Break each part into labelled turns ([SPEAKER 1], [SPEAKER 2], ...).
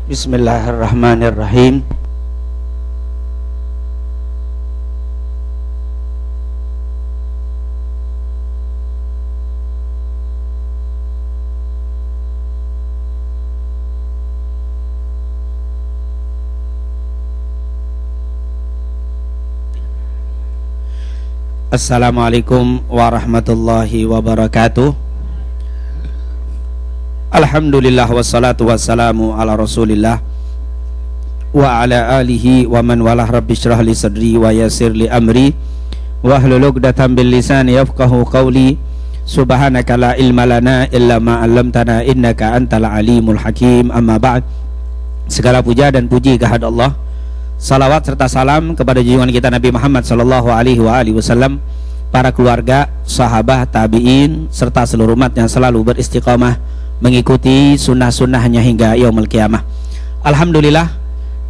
[SPEAKER 1] Bismillahirrahmanirrahim. Assalamualaikum warahmatullahi wabarakatuh. Alhamdulillah wassalatu wassalamu ala rasulillah wa ala alihi wa man walah. Rabbi syrah li sadri wa yassir li amri wahlul 'uqdatam bil lisani yafqahu qawli. Subhanaka la ilma lana illa ma 'allamtana innaka antal alimul hakim. Amma ba'd. Segala puja dan puji kehadirat Allah, salawat serta salam kepada junjungan kita Nabi Muhammad sallallahu alaihi wasallam, para keluarga, sahabat, tabi'in, serta seluruh umat yang selalu beristiqamah mengikuti sunnah-sunnahnya hingga yaumul qiyamah. Alhamdulillah,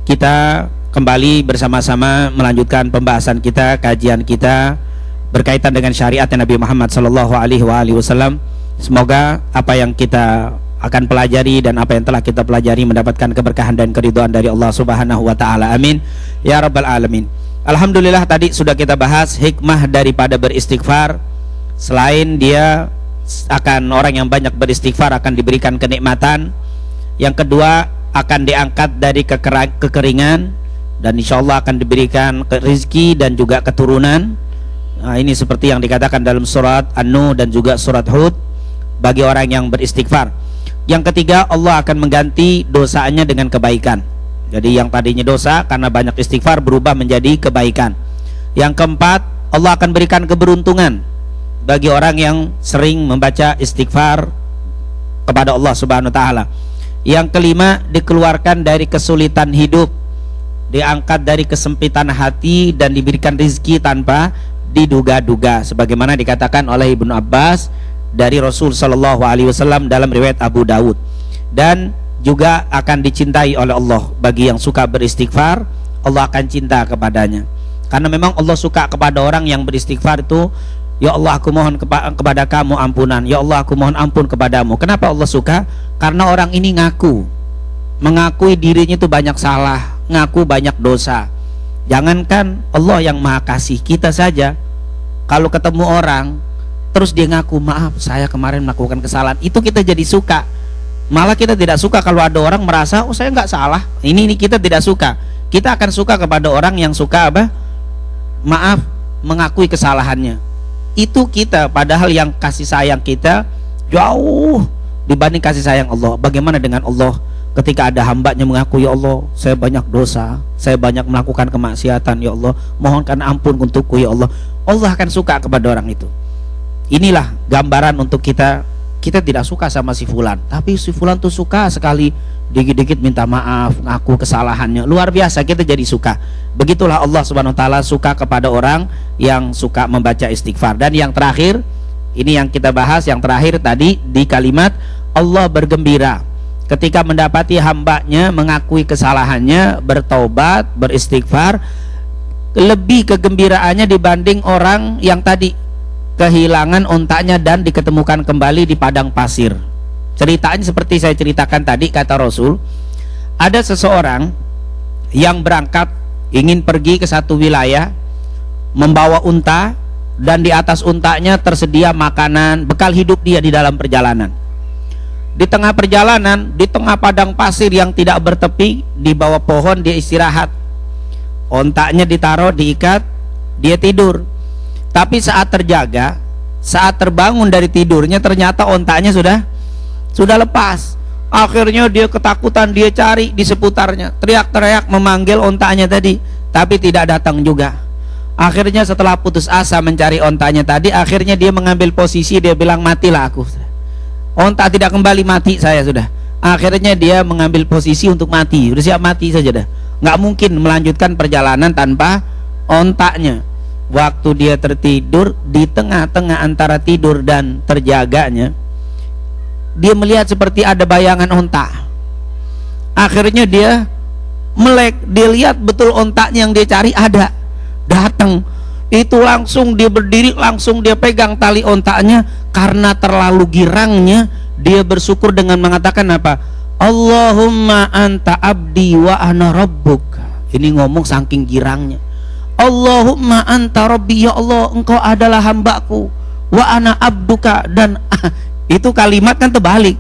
[SPEAKER 1] kita kembali bersama-sama melanjutkan pembahasan kita, kajian kita berkaitan dengan syariat Nabi Muhammad sallallahu alaihi wasallam. Semoga apa yang kita akan pelajari dan apa yang telah kita pelajari mendapatkan keberkahan dan keridhaan dari Allah Subhanahu wa taala. Amin ya rabbal alamin. Alhamdulillah, tadi sudah kita bahas hikmah daripada beristighfar. Selain dia akan orang yang banyak beristighfar akan diberikan kenikmatan, yang kedua akan diangkat dari kekeringan, dan insyaallah akan diberikan rezeki dan juga keturunan. Nah, ini seperti yang dikatakan dalam surat An-Nur dan juga surat Hud bagi orang yang beristighfar. Yang ketiga, Allah akan mengganti dosanya dengan kebaikan. Jadi yang tadinya dosa karena banyak istighfar berubah menjadi kebaikan. Yang keempat, Allah akan berikan keberuntungan bagi orang yang sering membaca istighfar kepada Allah Subhanahu wa taala. Yang kelima, dikeluarkan dari kesulitan hidup, diangkat dari kesempitan hati dan diberikan rezeki tanpa diduga-duga, sebagaimana dikatakan oleh Ibnu Abbas dari Rasul sallallahu alaihi wasallam dalam riwayat Abu Dawud. Dan juga akan dicintai oleh Allah. Bagi yang suka beristighfar, Allah akan cinta kepadanya. Karena memang Allah suka kepada orang yang beristighfar itu. Ya Allah, aku mohon kepada kamu ampunan. Ya Allah, aku mohon ampun kepadamu. Kenapa Allah suka? Karena orang ini mengakui dirinya itu banyak salah, ngaku banyak dosa. Jangankan Allah yang maha kasih, kita saja kalau ketemu orang terus dia ngaku, maaf saya kemarin melakukan kesalahan, itu kita jadi suka. Malah kita tidak suka kalau ada orang merasa, oh saya nggak salah. Ini kita tidak suka. Kita akan suka kepada orang yang suka apa? Maaf, mengakui kesalahannya. Itu kita, padahal yang kasih sayang kita jauh dibanding kasih sayang Allah. Bagaimana dengan Allah ketika ada hambanya mengaku, ya Allah saya banyak dosa, saya banyak melakukan kemaksiatan, ya Allah mohonkan ampun untukku, ya Allah. Allah akan suka kepada orang itu. Inilah gambaran untuk kita. Kita tidak suka sama si fulan, tapi si fulan tuh suka sekali, dikit-dikit minta maaf, ngaku kesalahannya, luar biasa, kita jadi suka. Begitulah Allah Subhanahu wa taala suka kepada orang yang suka membaca istighfar. Dan yang terakhir, ini yang kita bahas, yang terakhir tadi di kalimat Allah bergembira ketika mendapati hambanya mengakui kesalahannya, bertaubat, beristighfar. Lebih kegembiraannya dibanding orang yang tadi kehilangan ontanya dan diketemukan kembali di padang pasir. Ceritanya seperti saya ceritakan tadi, kata Rasul, ada seseorang yang berangkat ingin pergi ke satu wilayah membawa unta, dan di atas untanya tersedia makanan, bekal hidup dia di dalam perjalanan. Di tengah perjalanan, di tengah padang pasir yang tidak bertepi, di bawah pohon dia istirahat. Ontanya ditaruh, diikat, dia tidur. Tapi saat terjaga, saat terbangun dari tidurnya, ternyata ontanya sudah lepas. Akhirnya dia ketakutan, dia cari di seputarnya, teriak-teriak memanggil ontanya tadi, tapi tidak datang juga. Akhirnya setelah putus asa mencari ontanya tadi, akhirnya dia mengambil posisi, dia bilang, matilah aku, onta tidak kembali, mati saya sudah. Akhirnya dia mengambil posisi untuk mati, udah siap mati saja dah. Nggak mungkin melanjutkan perjalanan tanpa ontanya. Waktu dia tertidur, di tengah-tengah antara tidur dan terjaganya, dia melihat seperti ada bayangan onta. Akhirnya dia melek, dia lihat betul ontanya yang dia cari ada, datang. Itu langsung dia berdiri, langsung dia pegang tali ontanya. Karena terlalu girangnya, dia bersyukur dengan mengatakan apa? Allahumma anta abdi wa ana rabbuk. Ini ngomong saking girangnya. Allahumma anta rabbi, ya Allah engkau adalah hambaku, wa ana abduka, dan itu kalimat kan terbalik.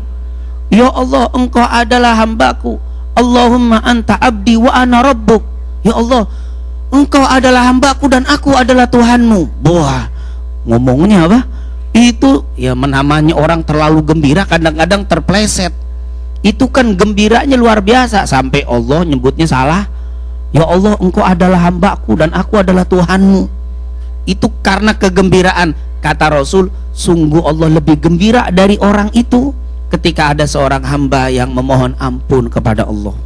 [SPEAKER 1] Ya Allah engkau adalah hambaku, Allahumma anta abdi wa ana rabbuk. Ya Allah engkau adalah hambaku dan aku adalah Tuhanmu. Wah, ngomongnya apa? Itu ya namanya orang terlalu gembira kadang-kadang terpleset. Itu kan gembiranya luar biasa sampai Allah nyebutnya salah. Ya Allah engkau adalah hambaku dan aku adalah Tuhanmu. Itu karena kegembiraan. Kata Rasul, sungguh Allah lebih gembira dari orang itu ketika ada seorang hamba yang memohon ampun kepada Allah.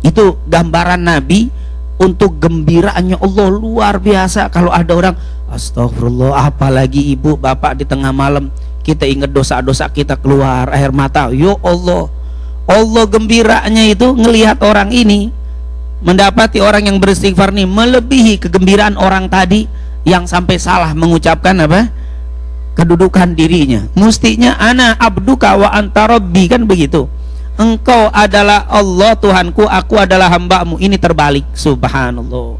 [SPEAKER 1] Itu gambaran Nabi untuk gembiraannya Allah luar biasa. Kalau ada orang astagfirullah, apalagi ibu bapak di tengah malam kita ingat dosa-dosa kita keluar air mata, ya Allah. Allah gembiranya itu ngelihat orang ini mendapati orang yang beristighfar nih melebihi kegembiraan orang tadi yang sampai salah mengucapkan apa? Kedudukan dirinya. Mustinya ana abduka wa anta rabbi, kan begitu. Engkau adalah Allah Tuhanku, aku adalah hambamu. Ini terbalik, subhanallah.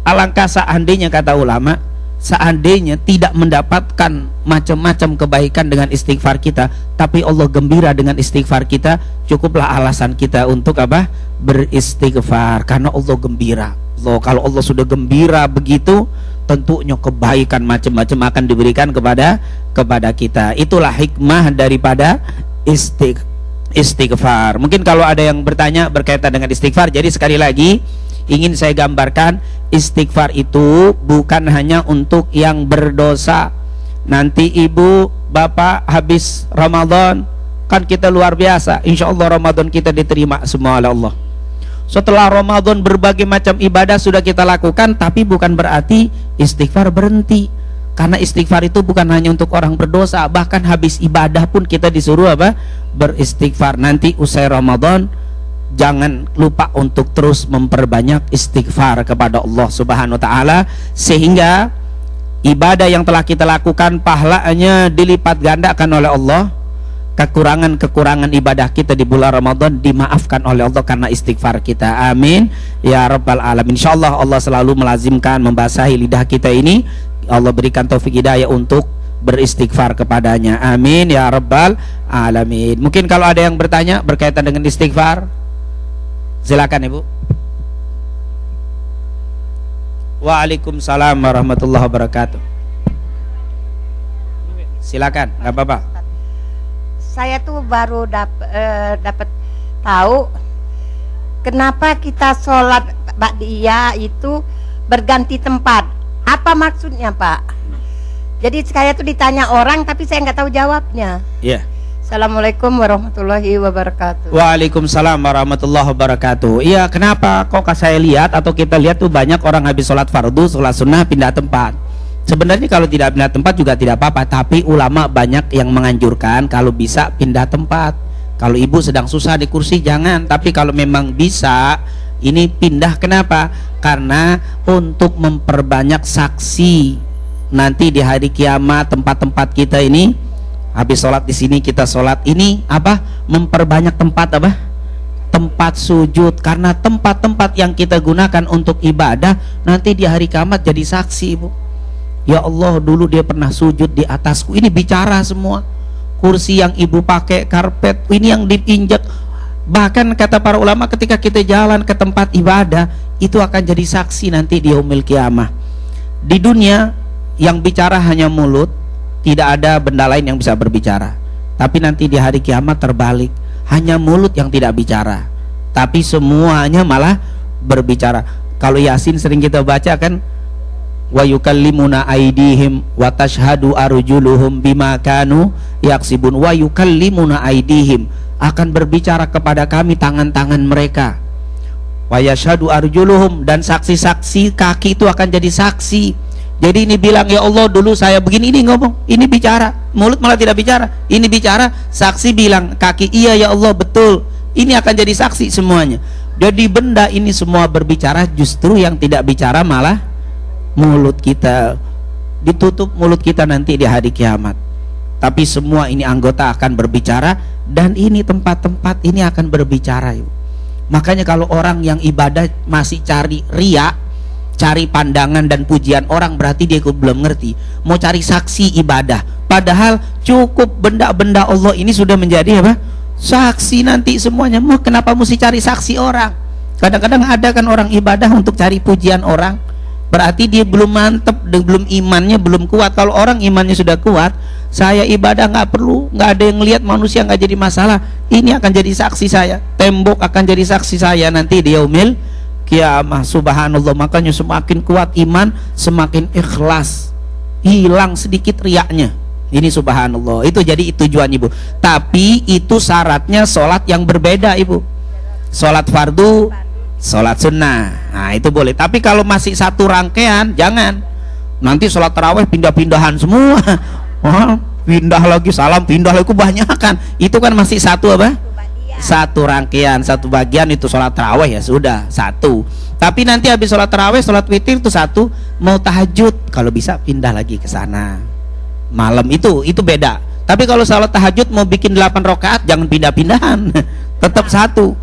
[SPEAKER 1] Alangkah seandainya, kata ulama, seandainya tidak mendapatkan macam-macam kebaikan dengan istighfar kita, tapi Allah gembira dengan istighfar kita, cukuplah alasan kita untuk apa? Beristighfar, karena Allah gembira. Loh, kalau Allah sudah gembira begitu, tentunya kebaikan macam-macam akan diberikan kepada kita. Itulah hikmah daripada istighfar. Mungkin kalau ada yang bertanya berkaitan dengan istighfar, jadi sekali lagi ingin saya gambarkan, istighfar itu bukan hanya untuk yang berdosa. Nanti ibu bapak habis Ramadan kan kita luar biasa, insya Allah Ramadan kita diterima semua oleh Allah. Setelah Ramadan berbagai macam ibadah sudah kita lakukan, tapi bukan berarti istighfar berhenti. Karena istighfar itu bukan hanya untuk orang berdosa, bahkan habis ibadah pun kita disuruh apa? Beristighfar. Nanti usai Ramadan jangan lupa untuk terus memperbanyak istighfar kepada Allah Subhanahu wa taala, sehingga ibadah yang telah kita lakukan pahalanya dilipat gandakan oleh Allah. Kekurangan-kekurangan ibadah kita di bulan Ramadan dimaafkan oleh Allah karena istighfar kita. Amin ya rabbal alamin. Insyaallah Allah selalu melazimkan membasahi lidah kita ini. Allah berikan taufik hidayah untuk beristighfar kepadanya. Amin ya rabbal alamin. Mungkin kalau ada yang bertanya berkaitan dengan istighfar, silakan Ibu. Waalaikumsalam warahmatullahi wabarakatuh. Silakan, nggak apa-apa.
[SPEAKER 2] Saya tuh baru dapat tahu kenapa kita sholat ba'diyah itu berganti tempat. Apa maksudnya, Pak? Jadi saya tuh ditanya orang tapi saya nggak tahu jawabnya.
[SPEAKER 1] Iya.
[SPEAKER 2] Assalamualaikum warahmatullahi wabarakatuh.
[SPEAKER 1] Waalaikumsalam warahmatullahi wabarakatuh. Iya, kenapa kok saya lihat atau kita lihat tuh banyak orang habis sholat fardu, sholat sunnah pindah tempat. Sebenarnya kalau tidak pindah tempat juga tidak apa-apa, tapi ulama banyak yang menganjurkan kalau bisa pindah tempat. Kalau ibu sedang susah di kursi jangan, tapi kalau memang bisa ini pindah. Kenapa? Karena untuk memperbanyak saksi nanti di hari kiamat. Tempat-tempat kita ini habis sholat di sini kita sholat ini apa? Memperbanyak tempat apa? Tempat sujud, karena tempat-tempat yang kita gunakan untuk ibadah nanti di hari kiamat jadi saksi, Ibu. Ya Allah, dulu dia pernah sujud di atasku. Ini bicara semua. Kursi yang ibu pakai, karpet, ini yang diinjak. Bahkan kata para ulama, ketika kita jalan ke tempat ibadah, itu akan jadi saksi nanti di yaumil kiamah. Di dunia yang bicara hanya mulut, tidak ada benda lain yang bisa berbicara. Tapi nanti di hari kiamat terbalik, hanya mulut yang tidak bicara, tapi semuanya malah berbicara. Kalau Yasin sering kita baca kan, wa yukallimuna aydihim wa tashhadu arjuluhum bima kanu yaksibun. Wa yukallimuna aydihim, akan berbicara kepada kami tangan-tangan mereka. Wa yashhadu arjuluhum, dan saksi-saksi kaki itu akan jadi saksi. Jadi ini bilang, ya Allah dulu saya begini, ini ngomong, ini bicara, mulut malah tidak bicara, ini bicara, saksi bilang kaki, iya ya Allah betul, ini akan jadi saksi semuanya. Jadi benda ini semua berbicara, justru yang tidak bicara malah mulut kita. Ditutup mulut kita nanti di hari kiamat, tapi semua ini anggota akan berbicara Dan ini tempat-tempat ini akan berbicara, Ibu. Makanya kalau orang yang ibadah masih cari riya, cari pandangan dan pujian orang, berarti dia belum ngerti. Mau cari saksi ibadah, padahal cukup benda-benda Allah ini sudah menjadi apa? Saksi nanti semuanya. Mau kenapa mesti cari saksi orang? Kadang-kadang ada kan orang ibadah untuk cari pujian orang, berarti dia belum mantep, belum imannya belum kuat. Kalau orang imannya sudah kuat, saya ibadah nggak perlu, nggak ada yang lihat, manusia nggak jadi masalah. Ini akan jadi saksi saya, tembok akan jadi saksi saya nanti di yaumil kiamah. Subhanallah. Makanya semakin kuat iman, semakin ikhlas, hilang sedikit riaknya. Ini subhanallah. Itu jadi tujuan, Ibu. Tapi itu syaratnya sholat yang berbeda, Ibu. Sholat fardu, sholat sunnah, nah itu boleh. Tapi kalau masih satu rangkaian, jangan. Nanti sholat tarawih pindah-pindahan semua. Oh, pindah lagi, salam pindah lagi, kebanyakan. Itu kan masih satu apa? Satu rangkaian, satu bagian. Itu sholat tarawih ya sudah satu. Tapi nanti habis sholat tarawih, sholat witir itu satu. Mau tahajud, kalau bisa pindah lagi ke sana. Malam itu beda. Tapi kalau sholat tahajud mau bikin 8 rakaat, jangan pindah-pindahan. Tetap satu.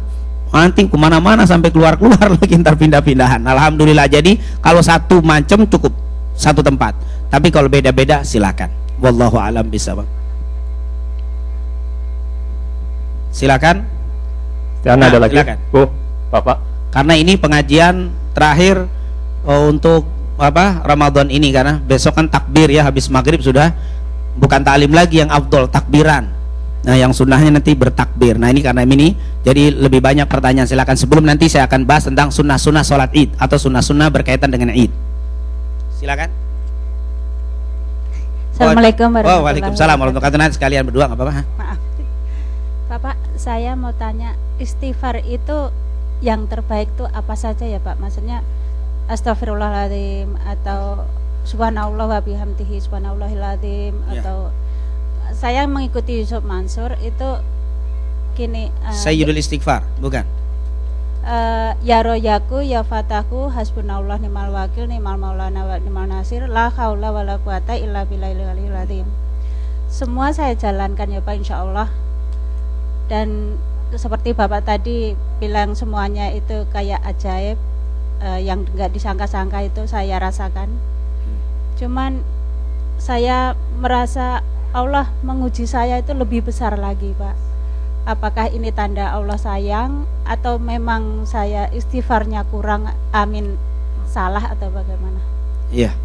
[SPEAKER 1] Nanti kemana-mana sampai keluar-keluar lagi, ntar pindah-pindahan. Alhamdulillah. Jadi kalau satu macam cukup satu tempat. Tapi kalau beda-beda silakan. Wallahu a'lam bishawab. Silakan.
[SPEAKER 3] Jangan ada lagi.
[SPEAKER 1] Silakan.
[SPEAKER 3] Bu, Bapak.
[SPEAKER 1] Karena ini pengajian terakhir untuk apa Ramadan ini, karena besok kan takbir ya, habis maghrib sudah bukan taklim lagi yang afdol, takbiran. Nah yang sunnahnya nanti bertakbir. Nah ini karena ini jadi lebih banyak pertanyaan. Silakan. Sebelum nanti saya akan bahas tentang sunnah-sunnah sholat id atau sunnah-sunnah berkaitan dengan id. Silakan.
[SPEAKER 4] Assalamualaikum warahmatullahi wabarakatuh.
[SPEAKER 1] Waalaikumsalam warahmatullahi wabarakatuh. Sekalian berdua nggak apa-apa.
[SPEAKER 4] Maaf Bapak, saya mau tanya, istighfar itu yang terbaik itu apa saja ya Pak? Maksudnya astagfirullahaladzim atau subhanallah wa bihamdihi subhanallahiladzim, atau saya mengikuti Yusuf Mansur itu gini,
[SPEAKER 1] Sayyidul istighfar, bukan?
[SPEAKER 4] Ya royaku ya fataku hasbunallah ni'mal wakil ni'mal maulana wa ni'mal nasir la haula wala quwata illa billahil aliyil azim. Semua saya jalankan ya Pak, insyaallah. Dan seperti Bapak tadi bilang, semuanya itu kayak ajaib, yang nggak disangka-sangka itu saya rasakan. Cuman saya merasa Allah menguji saya itu lebih besar lagi Pak. Apakah ini tanda Allah sayang atau memang saya istighfarnya kurang, amin, salah atau bagaimana?
[SPEAKER 1] Iya.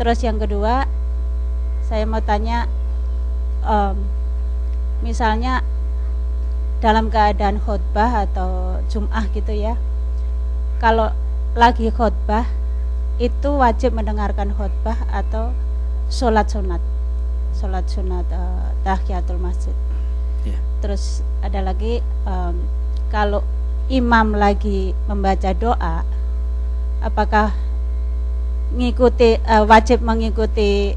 [SPEAKER 4] Terus yang kedua, saya mau tanya, misalnya dalam keadaan khutbah atau Jum'ah gitu ya, kalau lagi khutbah itu wajib mendengarkan khutbah atau sholat sunat tahiyatul masjid. Yeah. Terus ada lagi, kalau imam lagi membaca doa, apakah wajib mengikuti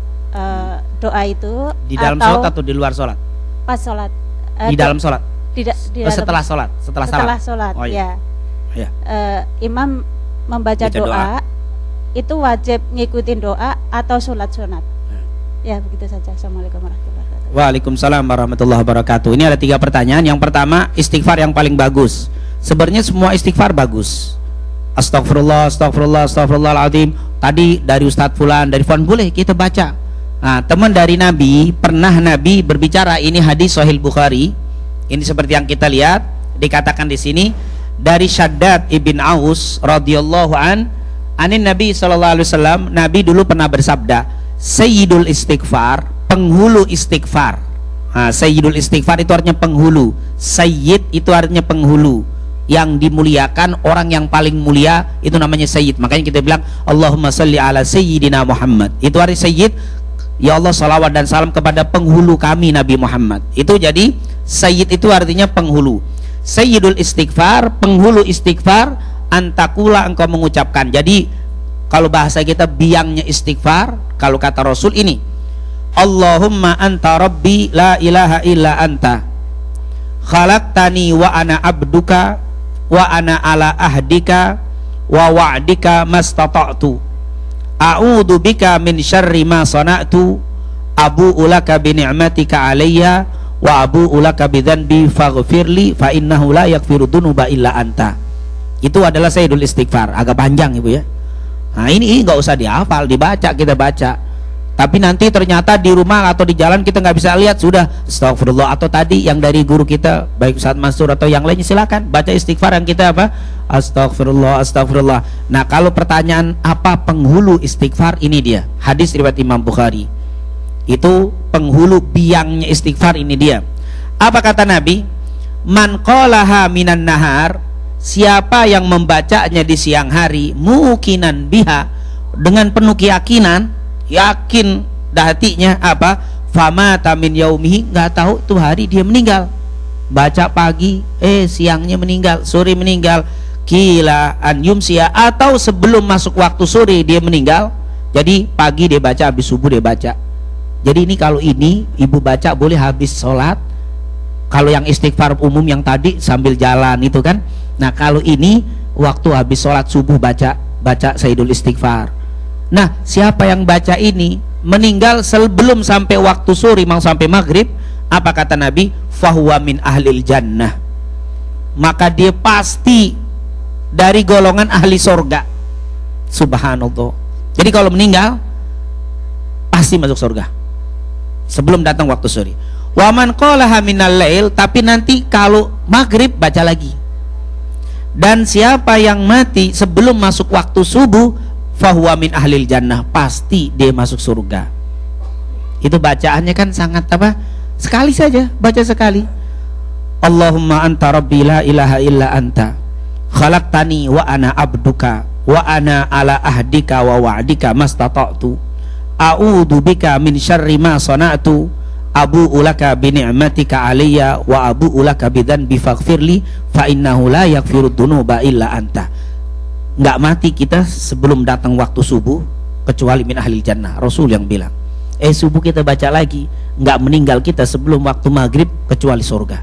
[SPEAKER 4] doa itu
[SPEAKER 1] di dalam sholat atau di luar sholat?
[SPEAKER 4] Pas sholat.
[SPEAKER 1] Di dalam sholat. Setelah sholat.
[SPEAKER 4] Setelah sholat.
[SPEAKER 1] Oh, iya.
[SPEAKER 4] Ya. Imam membaca doa itu wajib ngikutin doa atau sholat sunat. Ya begitu saja. Assalamualaikum warahmatullahi wabarakatuh.
[SPEAKER 1] Waalaikumsalam warahmatullahi wabarakatuh. Ini ada 3 pertanyaan. Yang pertama, istighfar yang paling bagus. Sebenarnya semua istighfar bagus. Astagfirullah, astagfirullah, astagfirullahaladzim. Tadi dari Ustadz Fulan, dari Fulan, boleh kita baca. Nah, teman dari Nabi, pernah Nabi berbicara, ini hadis Sahih Bukhari. Ini seperti yang kita lihat, dikatakan di sini dari Syaddad ibn Aus radhiyallahu anin Nabi sallallahu alaihi wasallam. Nabi dulu pernah bersabda, Sayyidul istighfar, penghulu istighfar. Nah, Sayyidul istighfar itu artinya penghulu. Sayyid itu artinya penghulu. Yang dimuliakan, orang yang paling mulia itu namanya Sayyid. Makanya kita bilang Allahumma salli ala Sayyidina Muhammad. Itu arti Sayyid. Ya Allah, salawat dan salam kepada penghulu kami Nabi Muhammad. Itu jadi Sayyid itu artinya penghulu. Sayyidul istighfar, penghulu istighfar, antakula engkau mengucapkan. Jadi kalau bahasa kita biangnya istighfar, kalau kata Rasul ini, Allahumma anta rabbi la ilaha illa anta khalaqtani wa ana abduka wa ana ala ahdika wa wa'dika mastata'tu a'udzu bika min syarri ma sana'tu abu'u laka bi ni'matika alayya wa abu ulaka bidzanbi faghfirli fa innahu la yaghfiru dzunuba illa anta. Itu adalah sayyidul istighfar, agak panjang Ibu ya. Nah ini nggak usah dihafal, dibaca, kita baca. Tapi nanti ternyata di rumah atau di jalan kita nggak bisa lihat, sudah astagfirullah, atau tadi yang dari guru kita baik Ustaz Mansur atau yang lainnya, silakan baca istighfar yang kita apa, astagfirullah, astagfirullah. Nah kalau pertanyaan apa penghulu istighfar, ini dia hadis riwayat Imam Bukhari. Itu penghulu biangnya istighfar, ini dia. Apa kata Nabi? Man qalaha minan nahar, siapa yang membacanya di siang hari, mukinan biha, dengan penuh keyakinan, yakin dah hatinya apa, fama tamin yaumihi, nggak tahu tuh hari dia meninggal. Baca pagi, siangnya meninggal, sore meninggal, kila an yumsia, atau sebelum masuk waktu sore dia meninggal. Jadi pagi dia baca, habis subuh dia baca. Jadi ini kalau ini ibu baca boleh habis sholat. Kalau yang istighfar umum yang tadi sambil jalan itu kan. Nah kalau ini waktu habis sholat subuh baca sayyidul istighfar. Nah siapa yang baca ini meninggal sebelum sampai waktu sore, mau sampai maghrib, apa kata Nabi? Fahuwa min ahlil jannah, maka dia pasti dari golongan ahli sorga. Subhanallah. Jadi kalau meninggal pasti masuk surga sebelum datang waktu sore. Waman qalaha minal lail, tapi nanti kalau maghrib baca lagi. Dan siapa yang mati sebelum masuk waktu subuh, fahuwa min ahlil jannah, pasti dia masuk surga. Itu bacaannya kan sangat apa? Sekali saja, baca sekali. Allahumma anta rabbi la ilaha illa anta khalaqtani wa ana abduka wa ana ala ahdika wa wa'dika mastata'tu a'udzu bika min syarri ma sana'tu abu'u laka bi ni'matika alayya wa abu'u laka bi dzanbi faghfirli fa innahu la yaghfiru dzunuba illa anta. Enggak mati kita sebelum datang waktu subuh kecuali min ahlil jannah. Rasul yang bilang. Subuh kita baca lagi, enggak meninggal kita sebelum waktu maghrib kecuali surga.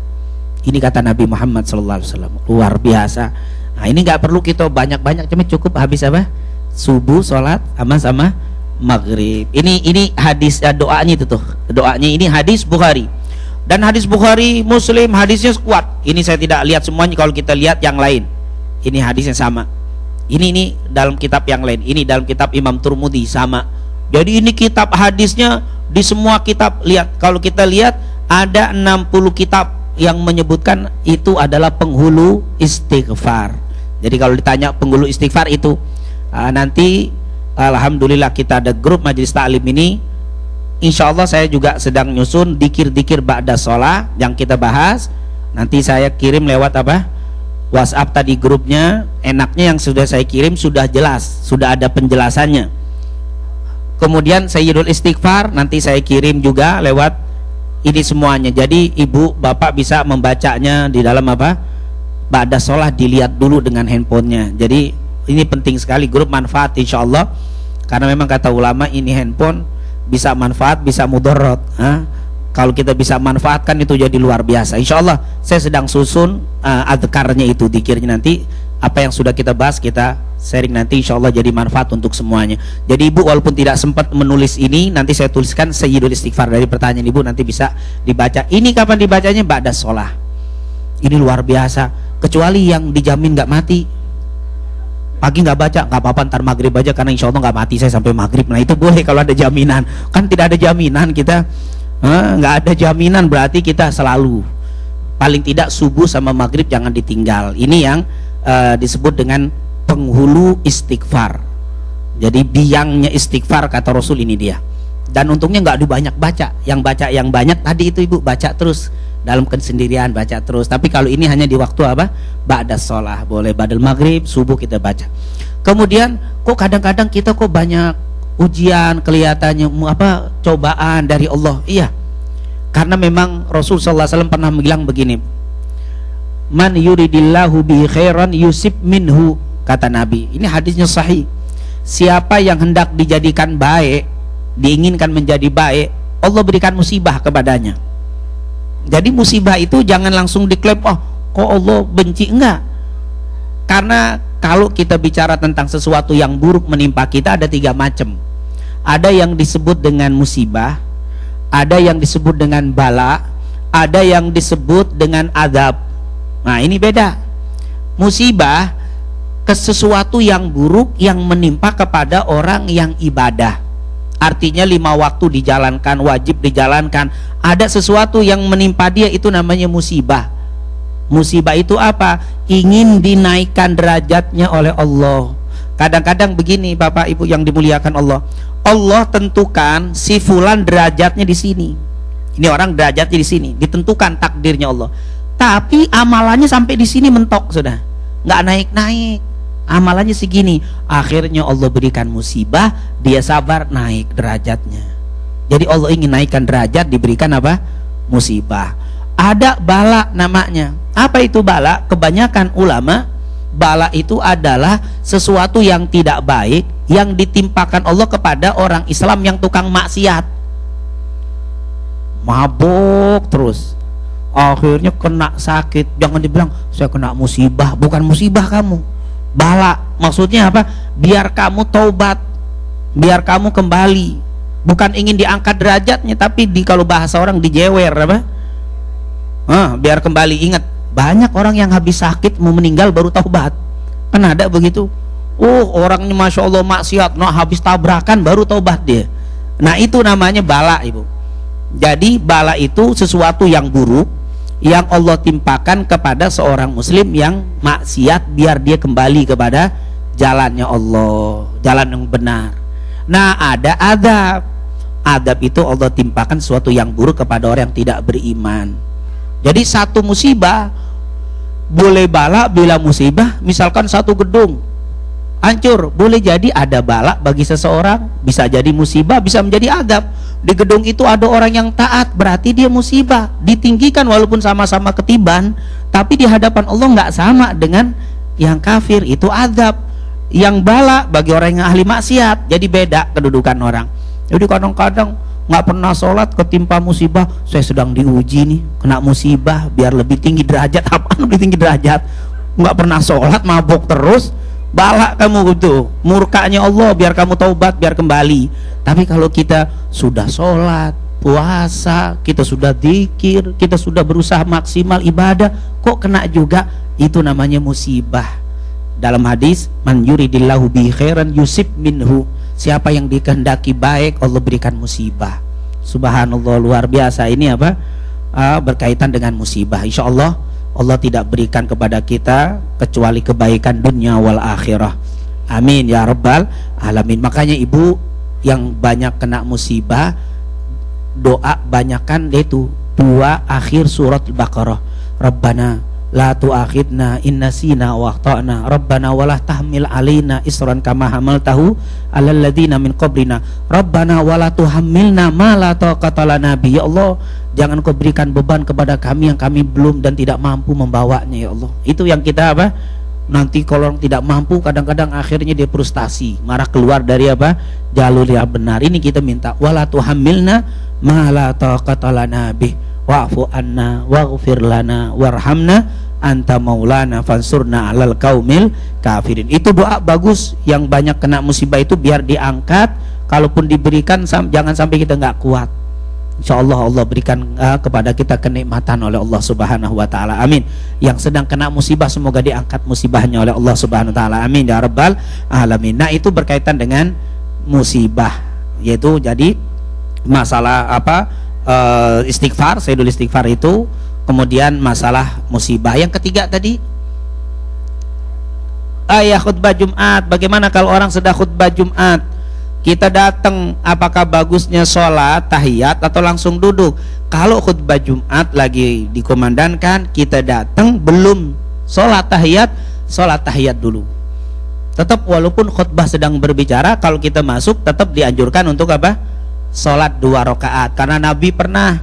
[SPEAKER 1] Ini kata Nabi Muhammad SAW. Luar biasa. Nah ini enggak perlu kita banyak-banyak, cuma cukup habis apa? Subuh, sholat sama maghrib. Ini hadis doanya itu tuh. Doanya ini hadis Bukhari. Dan hadis Bukhari, Muslim, hadisnya kuat. Ini saya tidak lihat semuanya, kalau kita lihat yang lain. Ini hadisnya sama. Ini dalam kitab yang lain. Ini dalam kitab Imam Turmudi sama. Jadi ini kitab hadisnya di semua kitab. Lihat, kalau kita lihat ada 60 kitab yang menyebutkan itu adalah penghulu istighfar. Jadi kalau ditanya penghulu istighfar itu nanti alhamdulillah kita ada grup majelis taklim ini. Insya Allah saya juga sedang nyusun dikir-dikir ba'da sholat yang kita bahas. Nanti saya kirim lewat apa? WhatsApp tadi grupnya. Enaknya yang sudah saya kirim sudah jelas, sudah ada penjelasannya. Kemudian sayyidul istighfar nanti saya kirim juga lewat ini semuanya. Jadi ibu bapak bisa membacanya di dalam apa? Ba'da sholat, dilihat dulu dengan handphonenya. Jadi ini penting sekali, grup manfaat insya Allah. Karena memang kata ulama ini handphone bisa manfaat, bisa mudarat. Kalau kita bisa manfaatkan itu jadi luar biasa. Insya Allah saya sedang susun adkarnya itu, dikirnya nanti apa yang sudah kita bahas kita sharing nanti insya Allah jadi manfaat untuk semuanya. Jadi ibu walaupun tidak sempat menulis ini, nanti saya tuliskan sayyidul istighfar dari pertanyaan ibu, nanti bisa dibaca. Ini kapan dibacanya? Ba'da sholat. Ini luar biasa. Kecuali yang dijamin nggak mati. Pagi nggak baca, nggak apa-apa, ntar maghrib aja karena insya Allah nggak mati saya sampai maghrib. Nah itu boleh kalau ada jaminan. Kan tidak ada jaminan kita, nggak ada jaminan, berarti kita selalu paling tidak subuh sama maghrib jangan ditinggal. Ini yang disebut dengan penghulu istighfar. Jadi biangnya istighfar kata Rasul, ini dia. Dan untungnya nggak dibanyak baca. Yang baca yang banyak tadi itu ibu baca terus dalam kesendirian, baca terus. Tapi kalau ini hanya di waktu apa? Ba'da sholat, boleh badal maghrib, subuh kita baca. Kemudian kok kadang-kadang kita kok banyak ujian kelihatannya apa, cobaan dari Allah. Iya, karena memang Rasul SAW pernah bilang begini, man yuridillahu bihi khairan yusib minhu, kata Nabi. Ini hadisnya sahih. Siapa yang hendak dijadikan baik, diinginkan menjadi baik, Allah berikan musibah kepadanya. Jadi musibah itu jangan langsung diklaim, oh kok Allah benci, enggak. Karena kalau kita bicara tentang sesuatu yang buruk menimpa kita ada 3 macam. Ada yang disebut dengan musibah, ada yang disebut dengan bala, ada yang disebut dengan azab. Nah, ini beda. Musibah sesuatu yang buruk yang menimpa kepada orang yang ibadah. Artinya 5 waktu dijalankan, wajib dijalankan. Ada sesuatu yang menimpa dia, itu namanya musibah. Musibah itu apa? Ingin dinaikkan derajatnya oleh Allah. Kadang-kadang begini Bapak Ibu yang dimuliakan Allah. Allah tentukan si fulan derajatnya di sini. Ini orang derajatnya di sini, ditentukan takdirnya Allah. Tapi amalannya sampai di sini mentok sudah. Nggak naik-naik. Amalannya segini, akhirnya Allah berikan musibah, dia sabar, naik derajatnya. Jadi Allah ingin naikkan derajat, diberikan apa? Musibah. Ada bala namanya. Apa itu bala? Kebanyakan ulama, bala itu adalah sesuatu yang tidak baik yang ditimpakan Allah kepada orang Islam yang tukang maksiat, mabuk terus, akhirnya kena sakit. Jangan dibilang saya kena musibah, bukan musibah kamu, bala. Maksudnya apa? Biar kamu taubat, biar kamu kembali. Bukan ingin diangkat derajatnya, tapi kalau bahasa orang dijewer apa? Biar kembali. Ingat, banyak orang yang habis sakit mau meninggal baru taubat. Kan ada begitu. Orangnya Masya Allah maksiat, habis tabrakan baru taubat dia. Nah, itu namanya bala, Ibu. Jadi bala itu sesuatu yang buruk yang Allah timpakan kepada seorang muslim yang maksiat, biar dia kembali kepada jalannya Allah, jalan yang benar. Nah, ada adab. Adab itu Allah timpakan sesuatu yang buruk kepada orang yang tidak beriman. Jadi satu musibah boleh bala bila musibah. Misalkan satu gedung hancur, boleh jadi ada bala bagi seseorang, bisa jadi musibah, bisa menjadi adab. Di gedung itu ada orang yang taat, berarti dia musibah, ditinggikan walaupun sama-sama ketiban, tapi di hadapan Allah nggak sama dengan yang kafir, itu adab. Yang bala bagi orang yang ahli maksiat, jadi beda kedudukan orang. Jadi kadang-kadang nggak pernah sholat ketimpa musibah, saya sedang diuji nih, kena musibah biar lebih tinggi derajat. Apaan lebih tinggi derajat? Nggak pernah sholat, mabuk terus, bala kamu gitu, murkanya Allah, biar kamu taubat, biar kembali. Tapi kalau kita sudah sholat, puasa, kita sudah zikir, kita sudah berusaha maksimal ibadah, kok kena juga, itu namanya musibah. Dalam hadis, man yuridillahu bi khairan yusib minhu, siapa yang dikehendaki baik Allah berikan musibah. Subhanallah, luar biasa. Ini apa? Berkaitan dengan musibah. Insya Allah Allah tidak berikan kepada kita kecuali kebaikan dunia wal akhirah. Amin ya rabbal alamin. Makanya ibu yang banyak kena musibah, doa banyakkan itu dua akhir surat Al-Baqarah. Rabbana la tu'akhidna in nasina wa akhtana, Rabbana walah tahmil alaina isran kama hamaltahu alal ladzina min qablina, Rabbana wala tuhammilna ma la taqata lana bi. Ya Allah, jangan kau berikan beban kepada kami yang kami belum dan tidak mampu membawanya. Ya Allah, itu yang kita apa? Nanti kalau orang tidak mampu, kadang-kadang akhirnya dia frustasi, marah, keluar dari apa? Jalur yang benar. Ini kita minta wala tuhammilna ma la taqata lana bi wa'fu anna waghfir lana warhamna anta maulana fansurna alal qaumil kafirin. Itu doa bagus. Yang banyak kena musibah itu biar diangkat, kalaupun diberikan jangan sampai kita nggak kuat. Insyaallah Allah berikan kepada kita kenikmatan oleh Allah Subhanahu wa taala. Amin. Yang sedang kena musibah semoga diangkat musibahnya oleh Allah Subhanahu wa taala. Amin ya rabbal alamin. Nah, itu berkaitan dengan musibah, yaitu jadi masalah apa? Istighfar, sayyidul istighfar itu, kemudian masalah musibah. Yang ketiga tadi ayat khutbah Jumat. Bagaimana kalau orang sedang khutbah Jumat, kita datang, apakah bagusnya sholat tahiyat atau langsung duduk? Kalau khutbah Jumat lagi dikumandangkan, kita datang belum sholat tahiyat dulu. Tetap walaupun khutbah sedang berbicara, kalau kita masuk tetap dianjurkan untuk apa? Sholat 2 rakaat. Karena Nabi pernah,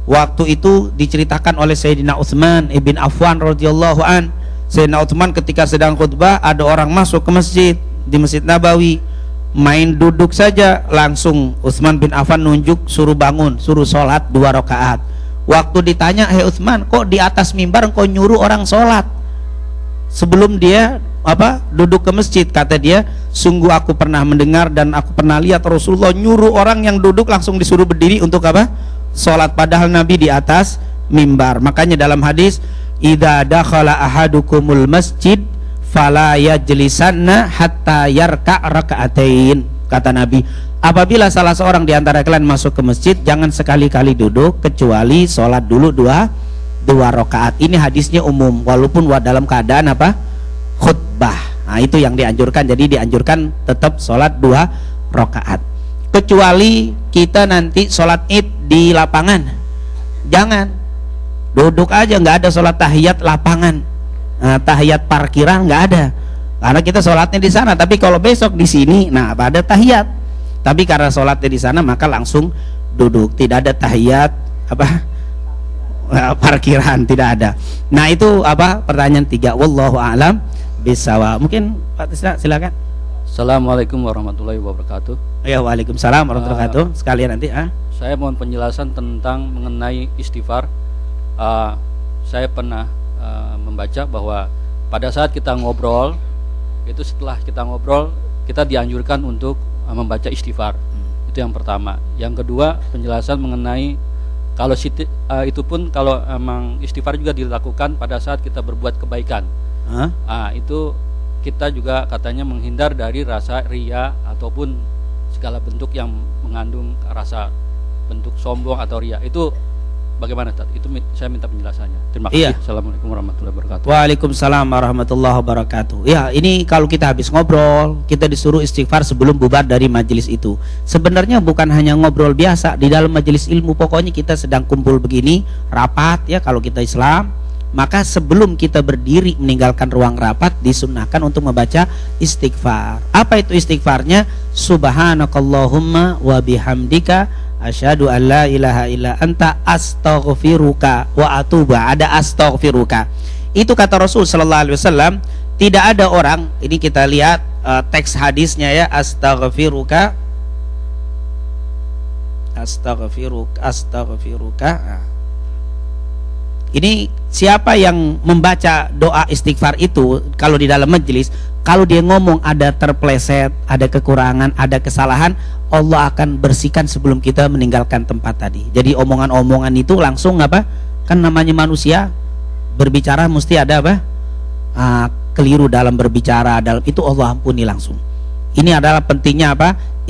[SPEAKER 1] waktu itu diceritakan oleh Sayyidina Utsman ibn Affan radhiyallahu an, Sayyidina Utsman ketika sedang khutbah, ada orang masuk ke masjid, di Masjid Nabawi, main duduk saja, langsung Utsman bin Affan nunjuk suruh bangun, suruh sholat 2 rakaat. Waktu ditanya, "Hei Utsman, kok di atas mimbar engkau nyuruh orang sholat sebelum dia duduk ke masjid?" Kata dia, "Sungguh aku pernah mendengar dan aku pernah lihat Rasulullah nyuruh orang yang duduk langsung disuruh berdiri untuk apa? Sholat, padahal Nabi di atas mimbar. Makanya dalam hadis, idza dakhala ahadukumul masjid fala yajlisanna hatta yarka' raka'atain. Kata Nabi, apabila salah seorang di antara kalian masuk ke masjid, jangan sekali-kali duduk kecuali sholat dulu dua rakaat. Ini hadisnya umum, walaupun dalam keadaan apa? Khutbah. Nah, itu yang dianjurkan. Jadi dianjurkan tetap sholat 2 rakaat. Kecuali kita nanti sholat id di lapangan, jangan duduk aja, nggak ada sholat tahiyat lapangan, tahiyat parkiran nggak ada, karena kita sholatnya di sana. Tapi kalau besok di sini, nah ada tahiyat. Tapi karena sholatnya di sana, maka langsung duduk, tidak ada tahiyat parkiran, tidak ada. Nah itu pertanyaan 3. Wallahu a'lam bisawab. Mungkin Pak Tisna silakan.
[SPEAKER 5] Assalamualaikum warahmatullahi wabarakatuh.
[SPEAKER 1] Ya, waalaikumsalam warahmatullahi wabarakatuh. Sekalian nanti
[SPEAKER 5] saya mohon penjelasan tentang mengenai istighfar. Saya pernah membaca bahwa pada saat kita ngobrol, itu setelah kita ngobrol kita dianjurkan untuk membaca istighfar. Itu yang pertama. Yang kedua, penjelasan mengenai kalau itu pun kalau emang istighfar juga dilakukan pada saat kita berbuat kebaikan. Itu kita juga katanya menghindar dari rasa ria ataupun segala bentuk yang mengandung rasa bentuk sombong atau ria. Itu bagaimana, Tad? Itu saya minta penjelasannya. Terima kasih. Assalamualaikum warahmatullahi wabarakatuh.
[SPEAKER 1] Waalaikumsalam warahmatullahi wabarakatuh. Ya, ini kalau kita habis ngobrol, kita disuruh istighfar sebelum bubar dari majelis itu. Sebenarnya bukan hanya ngobrol biasa di dalam majelis ilmu, pokoknya kita sedang kumpul begini, rapat ya kalau kita Islam. Maka sebelum kita berdiri meninggalkan ruang rapat, disunnahkan untuk membaca istighfar. Apa itu istighfarnya? Subhanakallahumma wa bihamdika asyhadu an la ilaha illa anta astaghfiruka wa atubu. Ada astaghfiruka. Itu kata Rasul sallallahu alaihi wasallam, tidak ada orang, ini kita lihat teks hadisnya ya, astaghfiruka. Ini siapa yang membaca doa istighfar itu kalau di dalam majelis, kalau dia ngomong ada terpleset, ada kekurangan, ada kesalahan, Allah akan bersihkan sebelum kita meninggalkan tempat tadi. Jadi omongan-omongan itu langsung kan namanya manusia berbicara mesti ada keliru dalam berbicara, dalam itu Allah ampuni langsung. Ini adalah pentingnya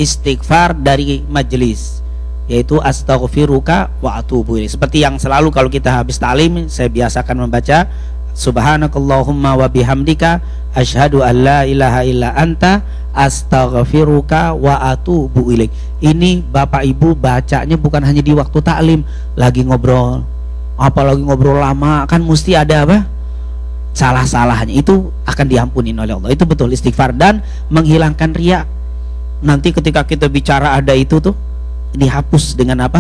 [SPEAKER 1] istighfar dari majelis, yaitu astaghfiruka wa atubu ilaik. Seperti yang selalu kalau kita habis ta'lim, saya biasakan membaca subhanakallahumma wa bihamdika asyhadu an la ilaha illa anta astaghfiruka wa atubu ilaik. Ini Bapak Ibu bacanya bukan hanya di waktu ta'lim, lagi ngobrol, apalagi ngobrol lama kan mesti ada salah-salahnya, itu akan diampuni oleh Allah. Itu betul istighfar dan menghilangkan riya. Nanti ketika kita bicara ada itu tuh dihapus dengan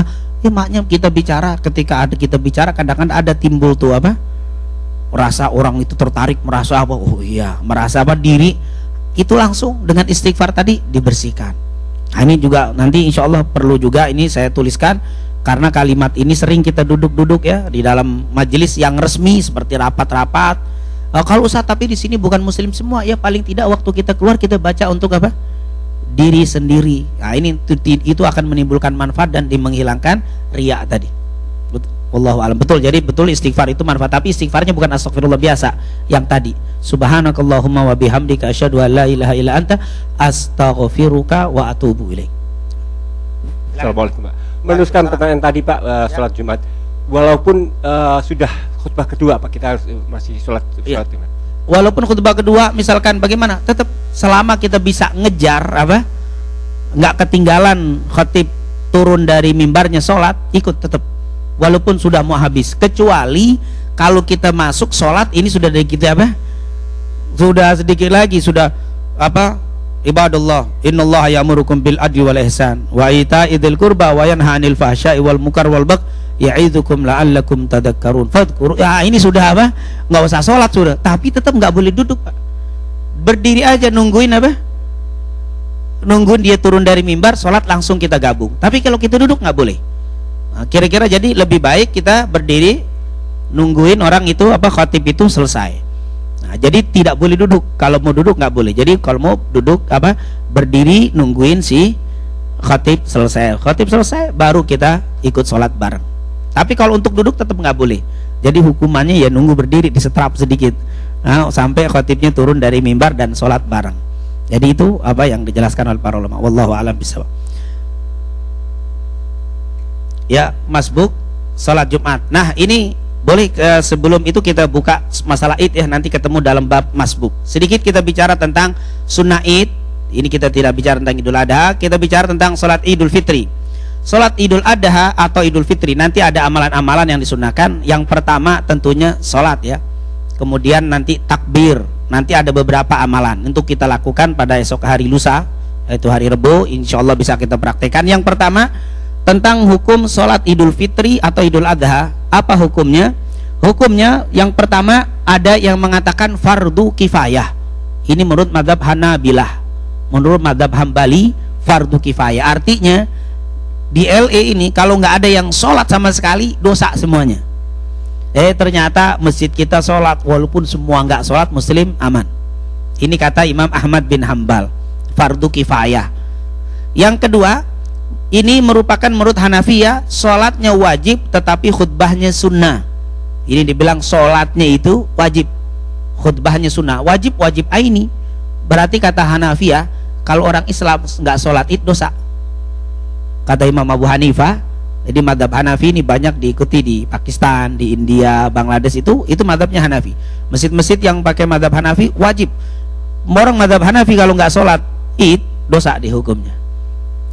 [SPEAKER 1] maknya kita bicara, ketika kita bicara kadang-kadang ada timbul tuh merasa orang itu tertarik, merasa merasa diri itu langsung dengan istighfar tadi dibersihkan. Nah, ini juga nanti insya Allah perlu juga ini saya tuliskan, karena kalimat ini sering kita duduk-duduk ya di dalam majelis yang resmi seperti rapat-rapat. Kalau Ustaz tapi di sini bukan muslim semua, ya paling tidak waktu kita keluar kita baca untuk diri sendiri. Nah, ini itu akan menimbulkan manfaat dan menghilangkan riya tadi. Wallahu a'lam. Betul, jadi betul istighfar itu manfaat, tapi istighfarnya bukan astagfirullah biasa yang tadi. Subhanakallahumma wa bihamdika asyhadu an la ilaha illa anta astaghfiruka wa atubu ilaik.
[SPEAKER 3] Assalamualaikum, Pak. Meneruskan pertanyaan tadi, Pak, sholat Jumat. Walaupun sudah khutbah kedua, Pak, kita masih sholat Jumat.
[SPEAKER 1] Walaupun khutbah kedua misalkan bagaimana, tetap selama kita bisa ngejar nggak ketinggalan khatib turun dari mimbarnya sholat, ikut tetap walaupun sudah mau habis. Kecuali kalau kita masuk sholat ini sudah dari kita sudah sedikit lagi, sudah ibadallah innallaha ya'murukum bil adli wal ihsan wa ita'idzil qurba wa yanha 'anil fahsya'i wal munkar wal baghi ya'idukum la'allakum tadhakkarun. Fadhkuru. Ya, ini sudah nggak usah sholat sudah, tapi tetap nggak boleh duduk, Pak. Berdiri aja nungguin nungguin dia turun dari mimbar, sholat langsung kita gabung. Tapi kalau kita duduk nggak boleh. Nah, kira-kira jadi lebih baik kita berdiri nungguin orang itu khatib itu selesai. Nah, jadi tidak boleh duduk. Kalau mau duduk nggak boleh. Jadi kalau mau duduk berdiri nungguin si khatib selesai. Khatib selesai baru kita ikut sholat bareng. Tapi kalau untuk duduk tetap nggak boleh. Jadi hukumannya ya nunggu berdiri, disetrap sedikit, nah, sampai khotibnya turun dari mimbar dan sholat bareng. Jadi itu apa yang dijelaskan oleh para ulama. Wallahu a'lam bishawab. Ya, masbuk sholat Jumat. Nah ini boleh sebelum itu kita buka masalah id ya, nanti ketemu dalam bab masbuk. Sedikit kita bicara tentang sunnah id. Ini kita tidak bicara tentang Idul Adha, kita bicara tentang sholat Idul Fitri. Sholat Idul Adha atau Idul Fitri nanti ada amalan-amalan yang disunahkan. Yang pertama tentunya sholat ya. Kemudian nanti takbir. Nanti ada beberapa amalan untuk kita lakukan pada esok hari lusa, yaitu hari Rebo. Insya Allah bisa kita praktekkan. Yang pertama tentang hukum sholat Idul Fitri atau Idul Adha. Apa hukumnya? Hukumnya yang pertama ada yang mengatakan fardu kifayah. Ini menurut mazhab Hanabilah. Menurut mazhab Hambali fardu kifayah. Artinya di LA ini kalau nggak ada yang sholat sama sekali dosa semuanya. Ternyata masjid kita sholat, walaupun semua nggak sholat muslim aman. Ini kata Imam Ahmad bin Hambal, fardu kifayah. Yang kedua, ini merupakan menurut Hanafiyah sholatnya wajib tetapi khutbahnya sunnah. Ini dibilang sholatnya itu wajib, khutbahnya sunnah. Wajib aini. Berarti kata Hanafiyah kalau orang Islam nggak sholat itu dosa. Kata Imam Abu Hanifah, jadi madhab Hanafi ini banyak diikuti di Pakistan, di India, Bangladesh, itu madhabnya Hanafi. Masjid-masjid yang pakai madhab Hanafi wajib. Orang madhab Hanafi kalau nggak sholat id dosa dihukumnya.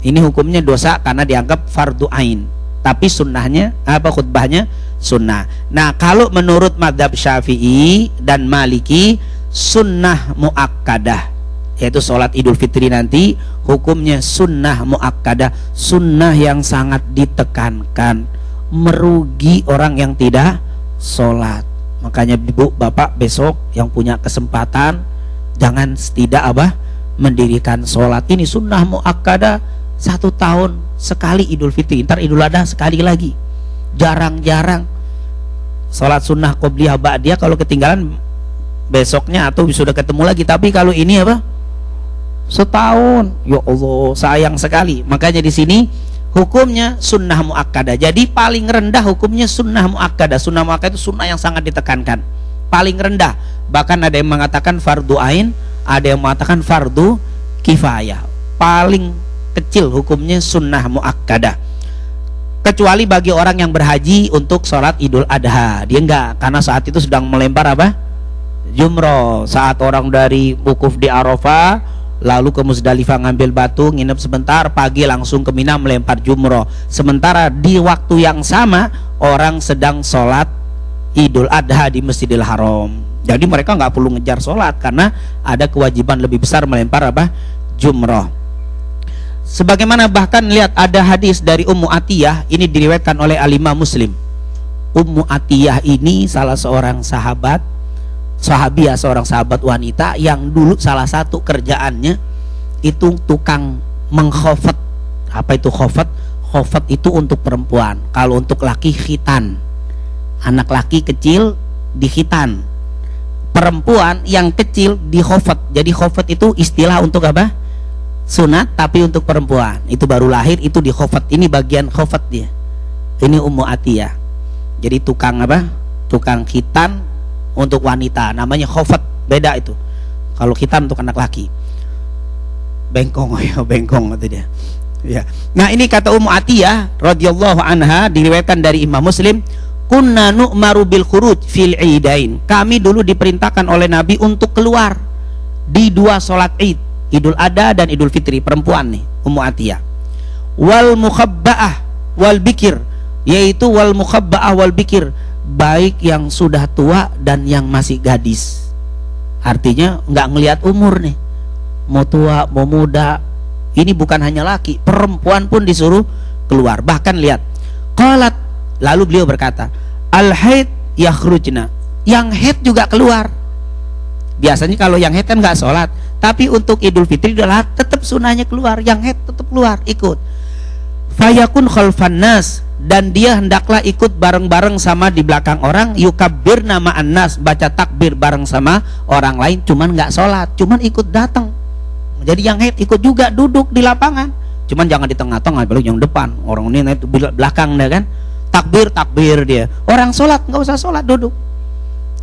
[SPEAKER 1] Ini hukumnya dosa karena dianggap fardu ain. Tapi sunnahnya apa, khutbahnya sunnah. Nah kalau menurut madhab Syafi'i dan Maliki sunnah muakkadah, yaitu sholat Idul Fitri nanti hukumnya sunnah muakkadah, sunnah yang sangat ditekankan, merugi orang yang tidak sholat. Makanya ibu bapak besok yang punya kesempatan jangan tidak mendirikan sholat. Ini sunnah muakkadah, 1 tahun sekali Idul Fitri, ntar Idul Adha sekali lagi. Jarang-jarang sholat sunnah qobliyah ba'diyah, kalau ketinggalan besoknya atau sudah ketemu lagi. Tapi kalau ini setahun, ya Allah sayang sekali. Makanya di sini hukumnya sunnah muakkadah. Jadi paling rendah hukumnya sunnah muakkadah. Sunnah muakkadah itu sunnah yang sangat ditekankan, paling rendah. Bahkan ada yang mengatakan fardu ain, ada yang mengatakan fardu kifayah. Paling kecil hukumnya sunnah muakkadah. Kecuali bagi orang yang berhaji untuk sholat Idul Adha, dia enggak, karena saat itu sedang melempar jumroh. Saat orang dari wukuf di Arafah lalu ke Muzdalifah ngambil batu, nginep sebentar, pagi langsung ke Mina melempar jumroh. Sementara di waktu yang sama orang sedang sholat Idul Adha di Masjidil Haram. Jadi mereka nggak perlu ngejar sholat karena ada kewajiban lebih besar melempar jumroh. Sebagaimana bahkan lihat ada hadis dari Ummu Atiyah, ini diriwayatkan oleh Al-Imam Muslim. Ummu Atiyah ini salah seorang sahabiah, seorang sahabat wanita yang dulu salah satu kerjaannya itu tukang mengkhofat. Apa itu khofat? Khofat itu untuk perempuan. Kalau untuk laki khitan, anak laki kecil di khitan, perempuan yang kecil di khofat. Jadi khofat itu istilah untuk sunat, tapi untuk perempuan itu baru lahir itu di khofat. Ini bagian khofat dia. Ini Ummu Atiyah. Jadi tukang tukang khitan untuk wanita, namanya khofat, beda itu. Kalau khitan untuk anak laki, bengkong bengkong itu dia. Ya. Nah ini kata Ummu Atiyah radhiyallahu anha, diriwayatkan dari Imam Muslim, kunna nu'maru bil khuruj fil idain. Kami dulu diperintahkan oleh Nabi untuk keluar di 2 sholat id, Idul Adha dan Idul Fitri. Perempuan nih Ummu Atiyah. Wal mukhabba'ah wal bikir, yaitu wal mukhabba'ah wal bikir, baik yang sudah tua dan yang masih gadis. Artinya nggak ngelihat umur nih, mau tua mau muda. Ini bukan hanya laki, perempuan pun disuruh keluar. Bahkan lihat, qalat, lalu beliau berkata, al haid yakhrujna, yang haid juga keluar. Biasanya kalau yang haid kan nggak sholat, tapi untuk Idul Fitri adalah tetap sunahnya keluar, yang haid tetap keluar ikut. Fayakun khalfan nas, dan dia hendaklah ikut bareng-bareng sama di belakang orang. Yukabbir nama annas, baca takbir bareng sama orang lain, cuman nggak sholat, cuman ikut datang. Jadi yang haid ikut juga duduk di lapangan, cuman jangan di tengah-tengah, baru yang depan. Orang ini naik belakang dah kan. takbir dia. Orang sholat nggak usah sholat, duduk.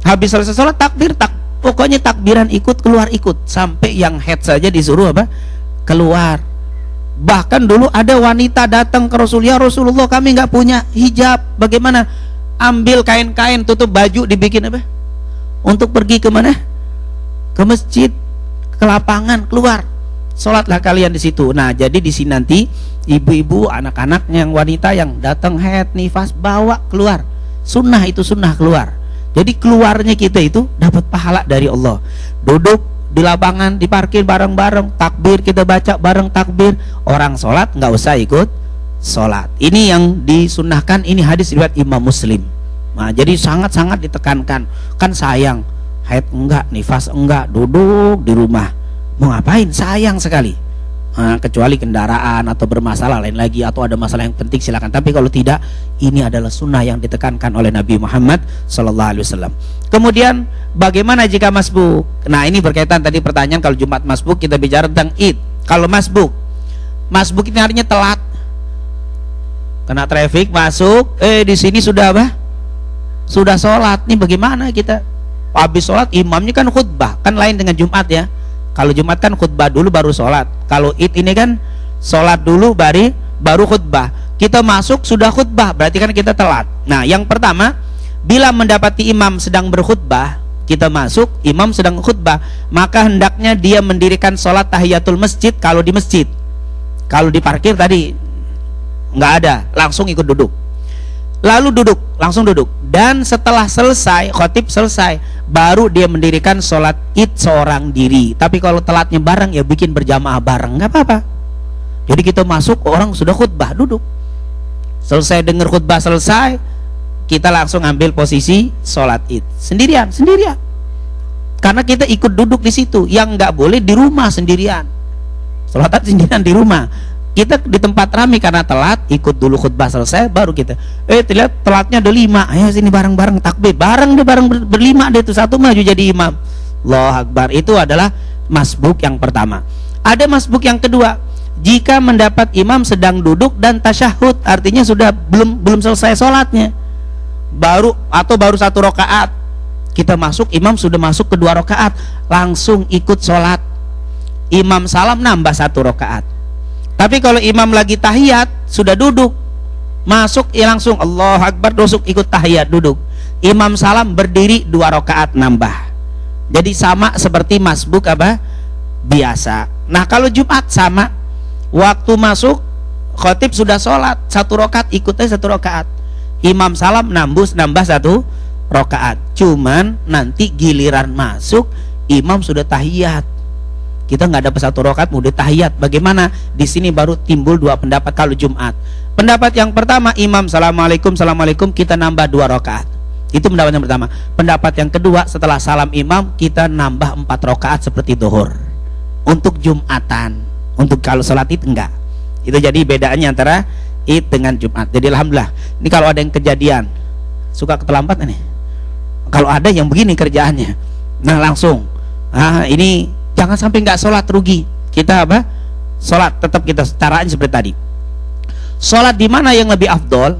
[SPEAKER 1] Habis selesai sholat takbir, pokoknya takbiran ikut, keluar ikut, sampai yang head saja disuruh apa? Keluar. Bahkan dulu ada wanita datang ke Rasulullah, Rasulullah kami nggak punya hijab, bagaimana? Ambil kain-kain tutup baju, dibikin apa? Untuk pergi ke mana? Ke masjid, ke lapangan, keluar. Sholatlah kalian di situ. Nah, jadi di sini nanti ibu-ibu, anak-anak yang wanita yang datang haid, nifas, bawa keluar. Sunnah itu sunnah keluar. Jadi keluarnya kita itu dapat pahala dari Allah. Duduk di lapangan, diparkir bareng-bareng, takbir kita baca bareng takbir. Orang sholat nggak usah ikut sholat. Ini yang disunnahkan. Ini hadis riwayat Imam Muslim. Nah, jadi sangat-sangat ditekankan. Kan sayang, haid enggak, nifas enggak, duduk di rumah. Mau ngapain? Sayang sekali. Nah, kecuali kendaraan atau bermasalah lain lagi, atau ada masalah yang penting silakan. Tapi kalau tidak, ini adalah sunnah yang ditekankan oleh Nabi Muhammad SAW. Kemudian bagaimana jika masbuk? Nah, ini berkaitan tadi pertanyaan, kalau Jumat masbuk kita bicara tentang Id. Kalau masbuk ini artinya telat, kena traffic masuk, di sini sudah apa? Sudah sholat. Nih bagaimana kita? Habis sholat imamnya kan khutbah, kan lain dengan Jumat ya. Kalau Jumat kan khutbah dulu baru sholat. Kalau Id ini kan sholat dulu baru khutbah. Kita masuk sudah khutbah, berarti kan kita telat. Nah, yang pertama, bila mendapati imam sedang berkhutbah, kita masuk, imam sedang khutbah, maka hendaknya dia mendirikan sholat tahiyatul masjid kalau di masjid. Kalau di parkir tadi nggak ada, langsung ikut duduk. Lalu duduk, langsung duduk. Dan setelah selesai, khotib selesai, baru dia mendirikan sholat id seorang diri. Tapi kalau telatnya bareng, ya bikin berjamaah bareng, nggak apa-apa. Jadi kita masuk, orang sudah khutbah, duduk. Selesai dengar khutbah selesai, kita langsung ambil posisi sholat id sendirian. Karena kita ikut duduk di situ. Yang nggak boleh di rumah sendirian. Sholat id sendirian di rumah. Kita di tempat ramai karena telat, ikut dulu khutbah selesai, baru kita terlihat telatnya ada 5, ayo sini bareng-bareng takbir, bareng berlima deh, itu satu maju jadi imam. Allahu Akbar. Itu adalah masbuk yang pertama. Ada masbuk yang kedua, jika mendapat imam sedang duduk dan tasyahud, artinya sudah belum selesai sholatnya, baru 1 rakaat, kita masuk, imam sudah masuk ke 2 rakaat, langsung ikut sholat. Imam salam nambah 1 rakaat. Tapi kalau imam lagi tahiyat, sudah duduk, masuk ya langsung Allahu Akbar, duduk ikut tahiyat, duduk. Imam salam berdiri 2 rakaat nambah. Jadi sama seperti masbuk apa? Biasa. Nah, kalau Jumat sama, waktu masuk khotib sudah sholat 1 rakaat, ikutnya 1 rakaat. Imam salam nambah 1 rakaat. Cuman nanti giliran masuk, imam sudah tahiyat. Kita nggak dapat 1 rakaat, udah tahiyat. Bagaimana? Di sini baru timbul 2 pendapat kalau Jumat. Pendapat yang pertama, imam assalamualaikum, kita nambah 2 rakaat. Itu pendapat yang pertama. Pendapat yang kedua, setelah salam imam, kita nambah 4 rakaat seperti zuhur. Untuk Jumatan. Untuk kalau sholat id enggak. Itu jadi bedaannya antara id dengan Jumat. Jadi alhamdulillah. Ini kalau ada yang kejadian suka keterlambatan nih. Kalau ada yang begini kerjaannya, nah langsung. Ini jangan sampai nggak sholat, rugi. Kita apa? Sholat tetap kita caranya seperti tadi. Sholat di mana yang lebih afdol?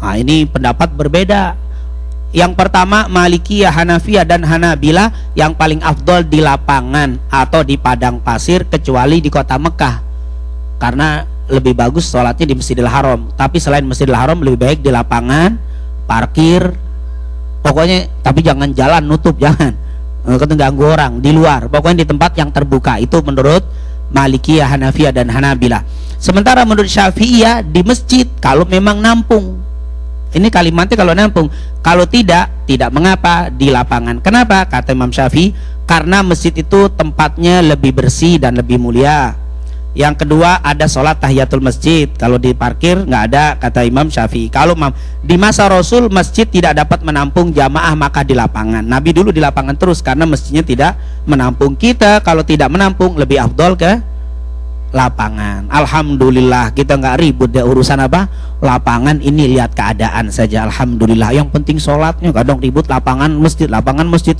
[SPEAKER 1] Nah, ini pendapat berbeda. Yang pertama Malikiyah, Hanafiyah dan Hanabila, yang paling afdol di lapangan atau di padang pasir, kecuali di kota Mekah. Karena lebih bagus sholatnya di Masjidil Haram. Tapi selain Masjidil Haram lebih baik di lapangan, parkir. Pokoknya tapi jangan jalan nutup, jangan. Ganggu orang di luar, pokoknya di tempat yang terbuka. Itu menurut Malikiyah, Hanafiyah dan Hanabila. Sementara menurut Syafi'iyah di masjid kalau memang nampung. Ini kalimatnya kalau nampung. Kalau tidak mengapa di lapangan. Kenapa? Kata Imam Syafi'i, karena masjid itu tempatnya lebih bersih dan lebih mulia. Yang kedua, ada sholat tahiyatul masjid. Kalau di parkir nggak ada, kata Imam Syafi'i. Kalau di masa Rasul masjid tidak dapat menampung jamaah, maka di lapangan. Nabi dulu di lapangan terus karena masjidnya tidak menampung. Kita kalau tidak menampung lebih afdol ke lapangan. Alhamdulillah kita nggak ribut deh urusan apa lapangan ini, lihat keadaan saja. Alhamdulillah. Yang penting sholatnya. Kadang ribut lapangan masjid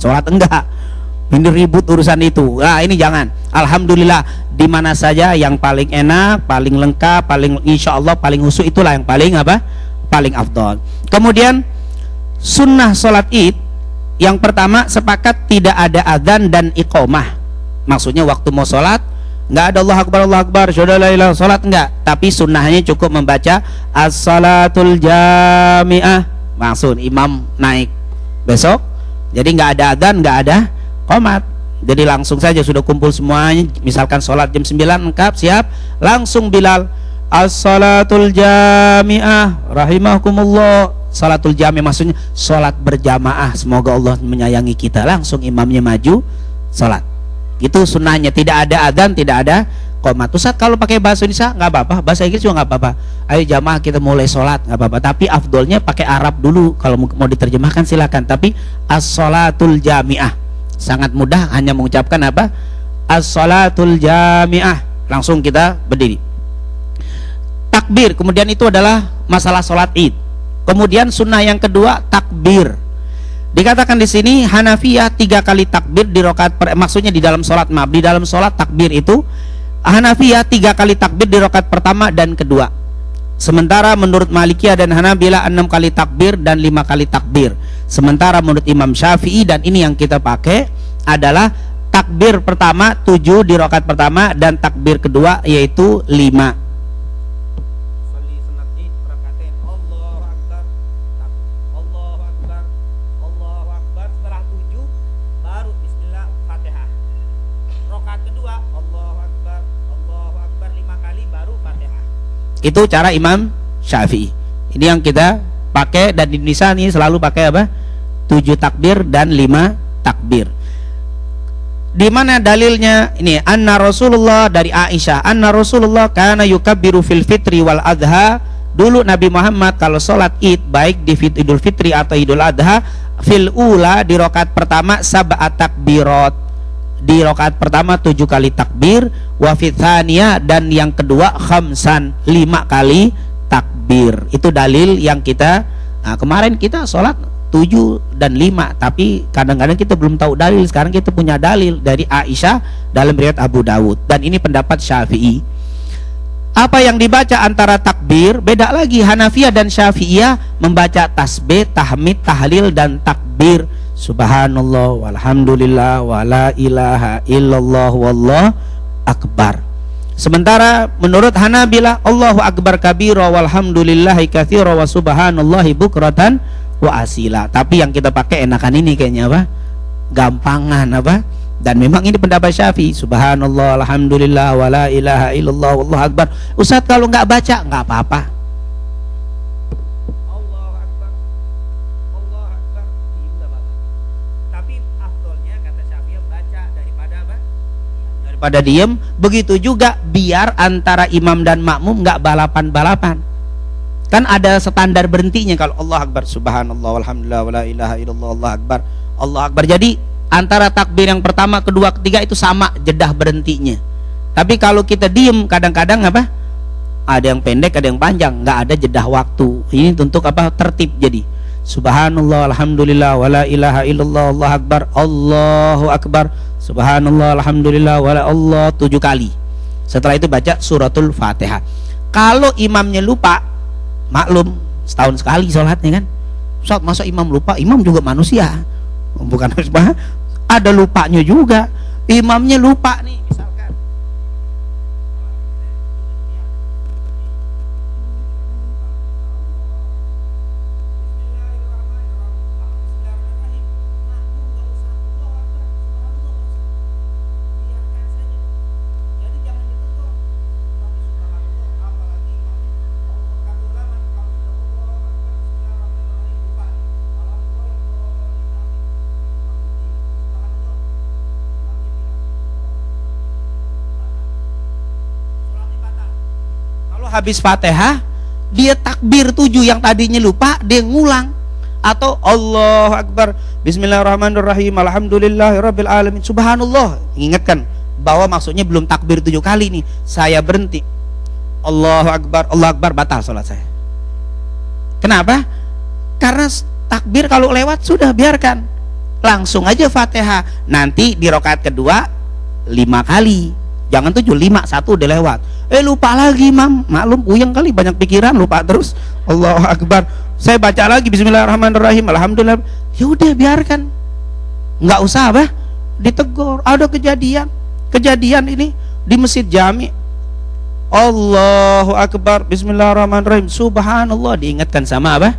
[SPEAKER 1] sholat enggak. Ini ribut urusan itu. Nah, ini jangan. Alhamdulillah, di mana saja yang paling enak, paling lengkap, paling insya Allah paling khusyuk, itulah yang paling apa? paling afdol. Kemudian sunnah sholat id yang pertama, sepakat tidak ada adzan dan iqomah. Maksudnya waktu mau sholat nggak ada Allah Akbar, sholat enggak, tapi sunnahnya cukup membaca as-salatul jami'ah, langsung imam naik besok. Jadi nggak ada adzan, nggak ada qomat, jadi langsung saja sudah kumpul semuanya. Misalkan sholat jam 9 lengkap siap, langsung Bilal as-salatul jami'ah rahimakumullah. Salatul jami' maksudnya sholat berjamaah, semoga Allah menyayangi kita. Langsung imamnya maju sholat. Itu sunnahnya, tidak ada adzan, tidak ada qomat. Ustaz kalau pakai bahasa Indonesia nggak apa-apa, bahasa Inggris juga nggak apa-apa. Ayo jamaah kita mulai sholat, nggak apa-apa. Tapi afdolnya pakai Arab dulu, kalau mau diterjemahkan silakan. Tapi as-salatul jami'ah sangat mudah, hanya mengucapkan apa? As-salatul jami'ah. Langsung kita berdiri. Takbir, kemudian itu adalah masalah sholat id. Kemudian sunnah yang kedua takbir. Dikatakan di sini Hanafiyah 3 kali takbir di rakaat maksudnya di dalam sholat, maaf, di dalam sholat takbir itu Hanafiyah 3 kali takbir di rakaat pertama dan kedua. Sementara menurut Malikiyah dan Hanabilah 6 kali takbir dan 5 kali takbir. Sementara menurut Imam Syafi'i, dan ini yang kita pakai, adalah takbir pertama 7 di rakaat pertama dan takbir kedua yaitu 5. Itu cara Imam Syafi'i. Ini yang kita pakai, dan di Indonesia ini selalu pakai apa? 7 takbir dan 5 takbir. Di mana dalilnya? Ini anna Rasulullah, dari Aisyah, anna Rasulullah kana yukabbiru fil fitri wal adha. Dulu Nabi Muhammad kalau sholat id, baik di Idul Fitri atau Idul Adha, fil ula, di rakaat pertama sab'at takbirat, di rakaat pertama 7 kali takbir, wa fitsaniyah, dan yang kedua khamsan, 5 kali takbir. Itu dalil yang kita kemarin kita sholat 7 dan 5, tapi kadang-kadang kita belum tahu dalil. Sekarang kita punya dalil dari Aisyah dalam riwayat Abu Dawud, dan ini pendapat Syafi'i. Apa yang dibaca antara takbir beda lagi. Hanafiyah dan Syafi'iyah membaca tasbih, tahmid, tahlil, dan takbir. Subhanallah walhamdulillah wala ilaha illallah wallahu akbar. Sementara menurut Hanabilah Allahu akbar kabira walhamdulillahi katsira wa subhanallahi bukratan wa asila. Tapi yang kita pakai enakan ini kayaknya apa? Gampangan apa? Dan memang ini pendapat Syafi'i. Subhanallah alhamdulillah wala ilaha illallah wallahu akbar. Ustaz kalau nggak baca nggak apa-apa. Pada diem. Begitu juga biar antara imam dan makmum nggak balapan-balapan. Kan ada standar berhentinya. Kalau Allah akbar, subhanallah walhamdulillah wala ilaha illallah Allah akbar, Allah akbar. Jadi antara takbir yang pertama, kedua, ketiga itu sama jedah berhentinya. Tapi kalau kita diem kadang-kadang apa? Ada yang pendek, ada yang panjang, nggak ada jedah waktu. Ini untuk apa? Tertib. Jadi subhanallah alhamdulillah wala ilaha illallah Allah akbar, Allahu akbar, subhanallah alhamdulillah wala Allah 7 kali. Setelah itu baca suratul Fatihah. Kalau imamnya lupa, maklum setahun sekali sholatnya kan. Ustaz masa imam lupa? Imam juga manusia, bukan apa? Ada lupanya juga. Imamnya lupa nih misalkan. Habis Fatihah dia takbir 7 yang tadinya lupa, dia ngulang. Atau Allahu akbar, bismillahirrahmanirrahim, alhamdulillahirabbil alamin, subhanallah. Ingatkan bahwa maksudnya belum takbir 7 kali nih. Saya berhenti, Allahu akbar, Allah akbar, batal sholat saya. Kenapa? Karena takbir kalau lewat sudah, biarkan. Langsung aja Fatihah. Nanti di rakaat kedua 5 kali. jangan 7, 5, 1 udah lewat. Lupa lagi imam, maklum puyeng kali, banyak pikiran, lupa terus. Allahu Akbar. Saya baca lagi bismillahirrahmanirrahim, alhamdulillah. Ya udah biarkan, nggak usah ditegur. Ada kejadian ini di masjid jami. Allahu Akbar, bismillahirrahmanirrahim, subhanallah, diingatkan sama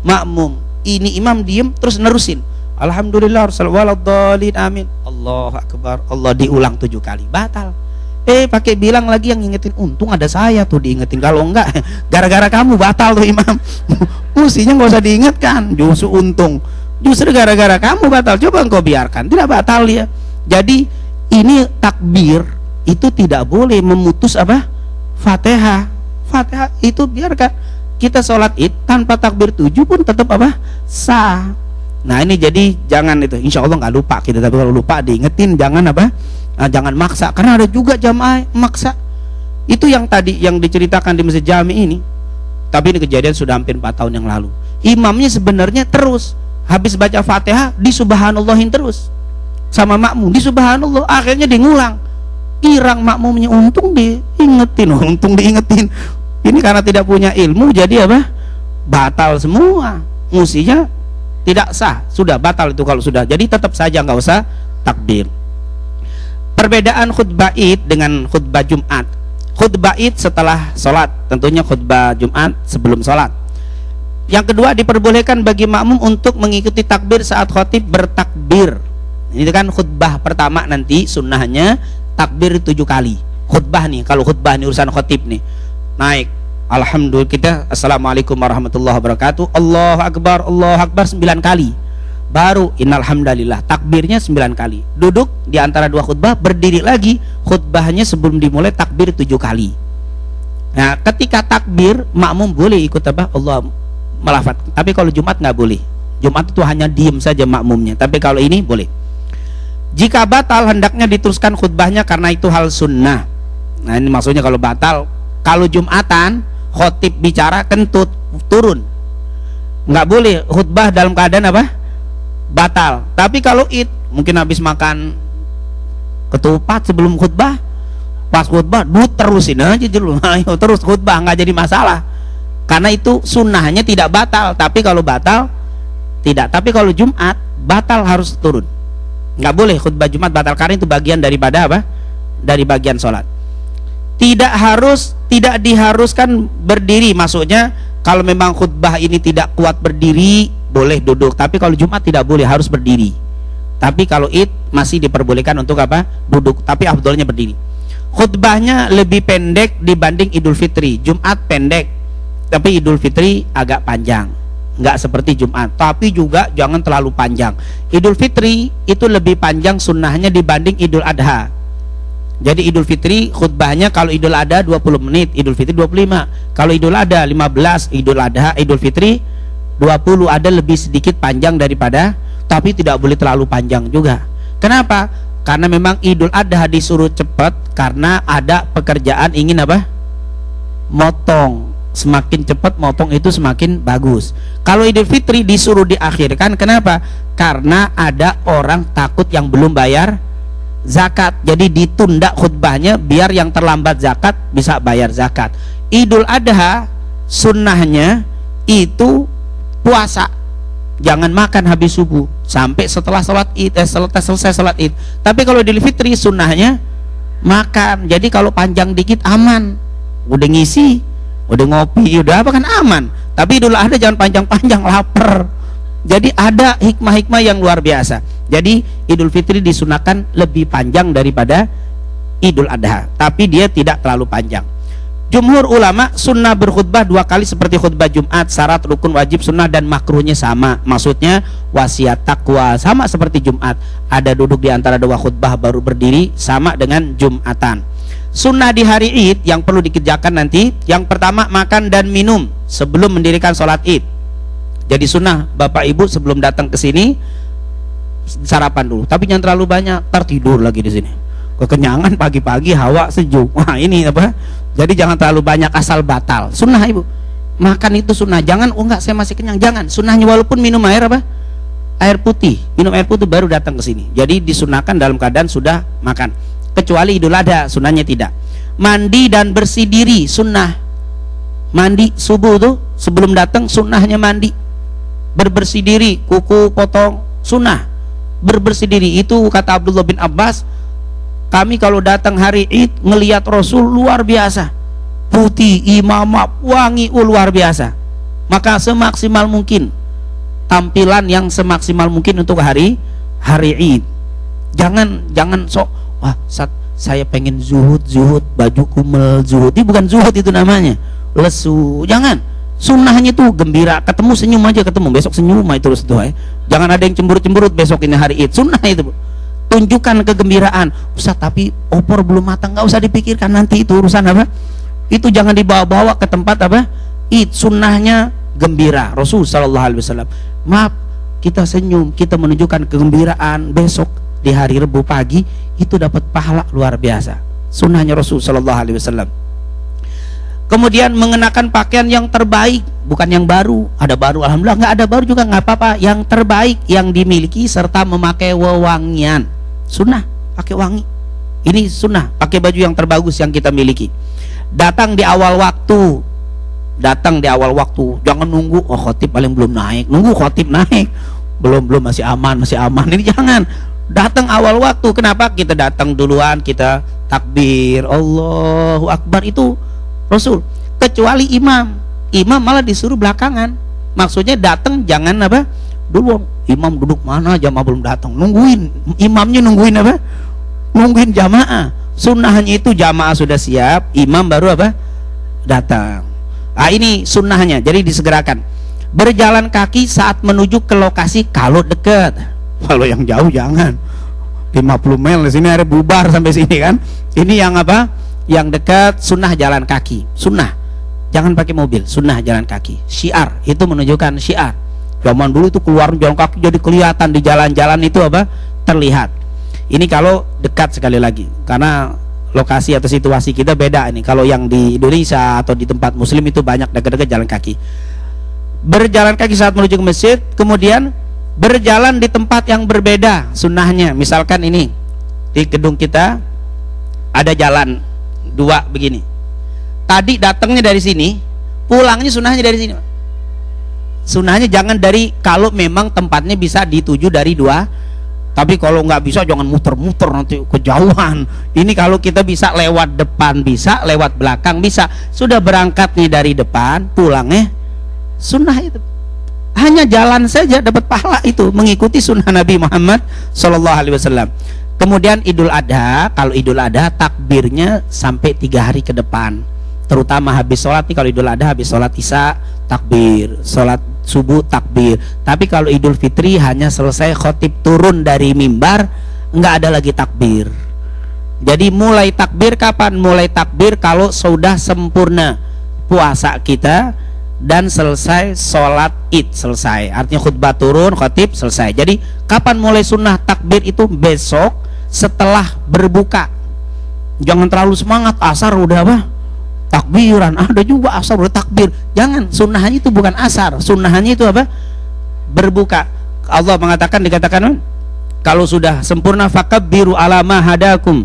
[SPEAKER 1] makmum. Ini imam diem terus nerusin, alhamdulillah waladhdallin amin, Allahu Akbar, Allah, diulang 7 kali, batal. Pakai bilang lagi yang ngingetin, untung ada saya tuh diingetin, kalau enggak gara-gara kamu batal tuh imam. Mestinya nggak usah diingatkan, justru gara-gara kamu batal. Coba engkau biarkan, tidak batal ya. Jadi ini takbir itu tidak boleh memutus Fatihah. Fatihah itu biarkan. Kita sholat id tanpa takbir 7 pun tetap sah. Nah ini jadi jangan itu, insya Allah nggak lupa kita, tapi kalau lupa diingetin, jangan jangan maksa, karena ada juga jamaah maksa. Itu yang tadi yang diceritakan di masjid jami ini, tapi ini kejadian sudah hampir 4 tahun yang lalu. Imamnya sebenarnya terus habis baca Fatihah di subhanallahin terus sama makmum, di subhanallah, akhirnya dia ngulang. Kirang makmumnya, untung diingetin. Ini karena tidak punya ilmu jadi batal semua. Mestinya tidak sah, sudah batal itu kalau sudah. Jadi tetap saja nggak usah takbir. Perbedaan khutbah id dengan khutbah Jumat. Khutbah id setelah sholat, tentunya khutbah Jumat sebelum sholat. Yang kedua, diperbolehkan bagi makmum untuk mengikuti takbir saat khatib bertakbir. Ini kan khutbah pertama, nanti sunnahnya takbir 7 kali. Khutbah nih, kalau khutbah nih urusan khatib nih, naik, alhamdulillah, kita assalamualaikum warahmatullahi wabarakatuh, Allahu Akbar 9 kali, baru innalhamdalillah, takbirnya 9 kali, duduk di antara 2 khutbah, berdiri lagi, khutbahnya sebelum dimulai takbir 7 kali. Nah ketika takbir makmum boleh ikut Allah melafat, tapi kalau Jumat nggak boleh. Jumat itu hanya diem saja makmumnya, tapi kalau ini boleh. Jika batal hendaknya diteruskan khutbahnya karena itu hal sunnah. Nah ini maksudnya kalau batal. Kalau Jumatan khotib bicara kentut turun, nggak boleh khutbah dalam keadaan batal. Tapi kalau id mungkin habis makan ketupat sebelum khutbah, pas khutbah terusin aja dulu, ayo terus khutbah, nggak jadi masalah, karena itu sunnahnya tidak batal. Tapi kalau batal tidak. Tapi kalau Jumat batal harus turun, nggak boleh khutbah Jumat batal, karena itu bagian daripada dari bagian sholat. Tidak diharuskan berdiri, maksudnya kalau memang khutbah ini tidak kuat berdiri boleh duduk, tapi kalau Jumat tidak boleh, harus berdiri. Tapi kalau id masih diperbolehkan untuk duduk, tapi afdolnya berdiri. Khutbahnya lebih pendek dibanding Idul Fitri. Jumat pendek, tapi Idul Fitri agak panjang, nggak seperti Jumat, tapi juga jangan terlalu panjang. Idul Fitri itu lebih panjang sunnahnya dibanding Idul Adha. Jadi Idul Fitri khutbahnya kalau Idul Adha 20 menit, Idul Fitri 25. Kalau Idul Adha 15, Idul Fitri 20, ada lebih sedikit panjang daripada, tapi tidak boleh terlalu panjang juga. Kenapa? Karena memang Idul Adha disuruh cepat karena ada pekerjaan ingin motong. Semakin cepat motong itu semakin bagus. Kalau Idul Fitri disuruh diakhirkan, kenapa? Karena ada orang takut yang belum bayar zakat, jadi ditunda khutbahnya biar yang terlambat zakat bisa bayar zakat. Idul Adha sunnahnya itu puasa, jangan makan habis subuh sampai setelah sholat id, selesai sholat id. Tapi kalau Idul Fitri sunnahnya makan, jadi kalau panjang dikit aman, udah ngisi, udah ngopi, udah kan aman. Tapi Idul Adha jangan panjang-panjang, lapar. Jadi ada hikmah-hikmah yang luar biasa. Jadi Idul Fitri disunahkan lebih panjang daripada Idul Adha, tapi dia tidak terlalu panjang. Jumhur ulama sunnah berkhutbah 2 kali seperti khutbah Jumat, syarat, rukun, wajib, sunnah dan makruhnya sama. Maksudnya wasiat takwa sama seperti Jumat, ada duduk di antara 2 khutbah baru berdiri, sama dengan Jumatan. Sunnah di hari id yang perlu dikerjakan nanti, yang pertama makan dan minum sebelum mendirikan sholat id. Jadi sunnah Bapak Ibu sebelum datang ke sini sarapan dulu, tapi jangan terlalu banyak, tertidur lagi di sini. Kekenyangan pagi-pagi, hawa sejuk. Wah ini jadi jangan terlalu banyak, asal batal. Sunnah Ibu, makan itu sunnah. Jangan enggak saya masih kenyang, jangan. Sunnahnya walaupun minum air air putih, minum air putih baru datang ke sini. Jadi disunahkan dalam keadaan sudah makan. kecuali Idul Adha, sunnahnya tidak. Mandi dan bersih diri sunnah. Mandi subuh tuh sebelum datang sunnahnya mandi, berbersih diri, kuku potong, sunnah. Berbersih diri itu kata Abdullah bin Abbas, kami kalau datang hari Id ngelihat Rasul luar biasa, putih, imamah, wangi, luar biasa. Maka semaksimal mungkin tampilan yang semaksimal mungkin untuk hari Id. Jangan sok, wah saya pengen zuhud, baju kumel zuhud. Ini bukan zuhud itu namanya, lesu. Jangan. Sunnahnya tuh gembira, ketemu senyum aja, ketemu besok senyum aja terus tuh. Jangan ada yang cemberut besok ini hari Id. Sunnah itu. Tunjukkan kegembiraan. Ustaz, tapi opor belum matang, nggak usah dipikirkan, nanti itu urusan apa? Itu jangan dibawa-bawa ke tempat apa? Id. Sunnahnya gembira. Rasul sallallahu alaihi wasallam, maaf, kita senyum, kita menunjukkan kegembiraan, besok di hari Rebu pagi itu dapat pahala luar biasa. Sunnahnya Rasul sallallahu alaihi wasallam. Kemudian mengenakan pakaian yang terbaik, bukan yang baru. Ada baru, alhamdulillah. Nggak ada baru juga nggak apa-apa. Yang terbaik yang dimiliki serta memakai wewangian. Sunnah, pakai wangi. Ini sunnah, pakai baju yang terbagus yang kita miliki. Datang di awal waktu. Datang di awal waktu. Jangan nunggu, oh khotib paling belum naik. Nunggu khotib naik, belum masih aman. Ini jangan. Datang awal waktu. Kenapa? Kita datang duluan, kita takbir, Allahu Akbar, itu Rasul. Kecuali imam malah disuruh belakangan. Maksudnya datang jangan apa? Dulu imam duduk mana, jamaah belum datang, nungguin imamnya, nungguin apa? Nungguin jamaah. Sunnahnya itu jamaah sudah siap, imam baru apa? Datang. Ah, ini sunnahnya. Jadi disegerakan. Berjalan kaki saat menuju ke lokasi kalau dekat. Kalau yang jauh jangan. 50 mil di sini ada bubar sampai sini kan. Ini yang apa? Yang dekat sunnah jalan kaki. Sunnah. Jangan pakai mobil, sunnah jalan kaki. Syiar, itu menunjukkan syiar. Zaman dulu itu keluar jalan kaki jadi kelihatan di jalan-jalan itu apa? Terlihat. Ini kalau dekat sekali lagi. Karena lokasi atau situasi kita beda ini. Kalau yang di Indonesia atau di tempat muslim itu banyak dekat-dekat jalan kaki. Berjalan kaki saat menuju ke masjid, kemudian berjalan di tempat yang berbeda sunnahnya. Misalkan ini di gedung kita ada jalan dua begini. Tadi datangnya dari sini, pulangnya sunnahnya dari sini. Sunnahnya jangan dari, kalau memang tempatnya bisa dituju dari dua. Tapi kalau nggak bisa jangan muter-muter, nanti kejauhan. Ini kalau kita bisa lewat depan bisa, lewat belakang bisa. Sudah berangkatnya dari depan, pulangnya sunnah itu. Hanya jalan saja dapat pahala itu, mengikuti sunnah Nabi Muhammad SAW. Kemudian Idul Adha, kalau Idul Adha takbirnya sampai 3 hari ke depan. Terutama habis sholat nih, kalau Idul Adha habis sholat Isya takbir, sholat subuh takbir. Tapi kalau Idul Fitri hanya selesai khotib turun dari mimbar, nggak ada lagi takbir. Jadi mulai takbir kapan? Mulai takbir kalau sudah sempurna puasa kita dan selesai sholat Id, selesai. Artinya khutbah turun, khotib selesai. Jadi kapan mulai sunnah takbir itu? Besok setelah berbuka. Jangan terlalu semangat, asar udah apa? Takbiran. Ada juga asar udah takbir. Jangan, sunnahnya itu bukan asar, sunnahnya itu apa? Berbuka. Allah mengatakan, dikatakan kalau sudah sempurna fakabbiru ala ma hadakum.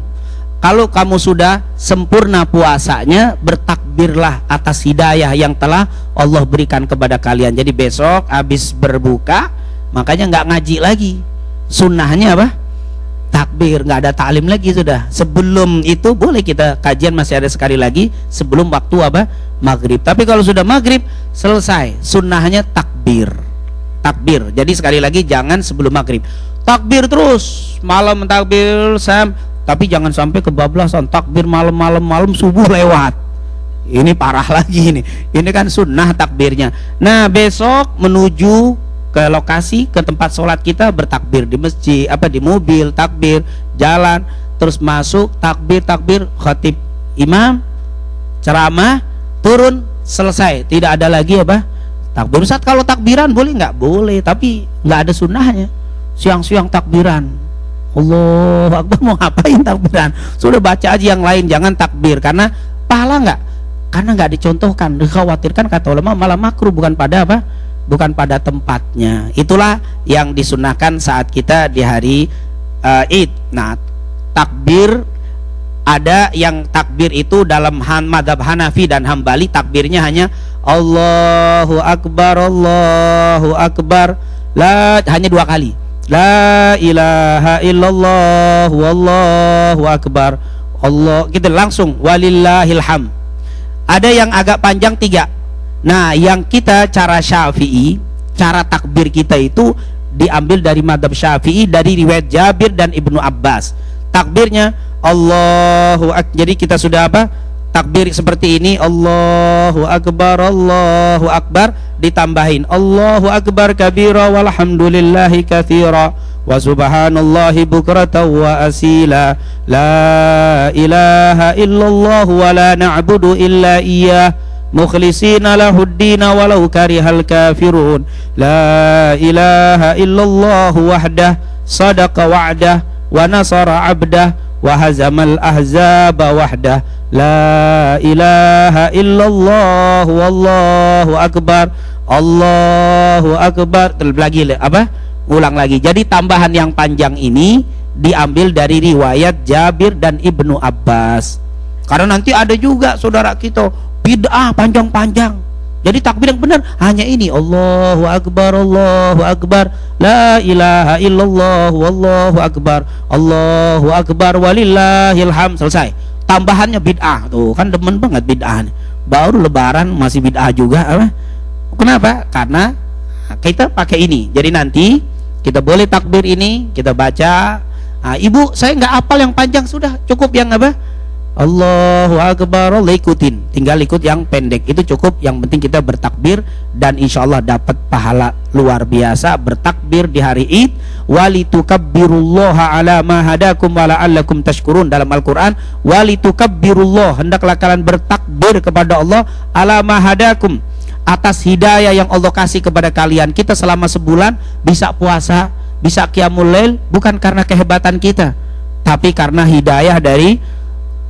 [SPEAKER 1] Kalau kamu sudah sempurna puasanya, bertakbirlah atas hidayah yang telah Allah berikan kepada kalian. Jadi besok habis berbuka, makanya nggak ngaji lagi. Sunnahnya apa? Takbir, nggak ada ta'lim lagi sudah. Sebelum itu boleh kita kajian, masih ada sekali lagi sebelum waktu apa? Maghrib. Tapi kalau sudah maghrib selesai, sunnahnya takbir. Takbir. Jadi sekali lagi jangan sebelum maghrib. Takbir terus, malam takbir tapi jangan sampai kebablasan takbir malam subuh lewat. Ini parah lagi ini. Ini kan sunnah takbirnya. Nah, besok menuju ke lokasi, ke tempat sholat kita bertakbir di masjid, di mobil takbir, jalan, terus masuk takbir, khatib imam ceramah, turun, selesai, tidak ada lagi takbir. Ustaz, kalau takbiran boleh nggak? Boleh, tapi nggak ada sunnahnya. Siang-siang takbiran, Allahu Akbar, mau ngapain takbiran? Sudah baca aja yang lain, jangan takbir. Karena pahala nggak? Karena nggak dicontohkan, dikhawatirkan kata ulama malah makruh, bukan pada bukan pada tempatnya. Itulah yang disunahkan saat kita di hari Id. Nah, takbir ada yang takbir itu dalam madhab Hanafi dan Hambali takbirnya hanya Allahu Akbar, Allahu Akbar, hanya 2 kali. La ilaha illallah wallahu akbar, Allah gitu langsung walillahil ham. Ada yang agak panjang 3. Nah, yang kita cara Syafi'i, cara takbir kita itu diambil dari madhab Syafi'i dari riwayat Jabir dan Ibnu Abbas. Takbirnya Allahu Akbar. Jadi kita sudah apa? Takbir seperti ini, Allahu Akbar, Allahu Akbar, ditambahin Allahu Akbar kabira walhamdulillahi katsira wa subhanallahi bukratan wa asila, la ilaha illallah wa la na'budu illa iyyah mukhlisina lahuddina walau karihal kafirun, la ilaha illallah wahdah sadaqa wa'dah wa nasara 'abdah wa hazamal ahzaba wahdah, la ilaha illallah wallahu akbar, Allahu akbar. Terus lagi apa? Ulang lagi. Jadi tambahan yang panjang ini diambil dari riwayat Jabir dan Ibnu Abbas. Karena nanti ada juga saudara kita bid'ah panjang-panjang. Jadi takbir yang benar hanya ini, Allahu akbar, Allahu akbar, la ilaha illallah wallahu akbar, Allahu akbar walillahil hamd. Selesai. Tambahannya bid'ah. Tuh kan demen banget bid'ah. Baru lebaran masih bid'ah juga apa? Kenapa? Karena kita pakai ini. Jadi nanti kita boleh takbir ini, kita baca. Nah, ibu saya nggak hafal yang panjang, sudah cukup yang apa? Allahu Akbar, Allah ikutin, tinggal ikut yang pendek itu cukup. Yang penting kita bertakbir dan insya Allah dapat pahala luar biasa bertakbir di hari Id. Walitukabbirullaha ala ma hadakum wa la'allakum tashkurun. Dalam Al-Quran, walitukabbirullaha, hendaklah kalian bertakbir kepada Allah ala ma hadakum, atas hidayah yang Allah kasih kepada kalian. Kita selama sebulan bisa puasa, bisa qiyamul lail, bukan karena kehebatan kita, tapi karena hidayah dari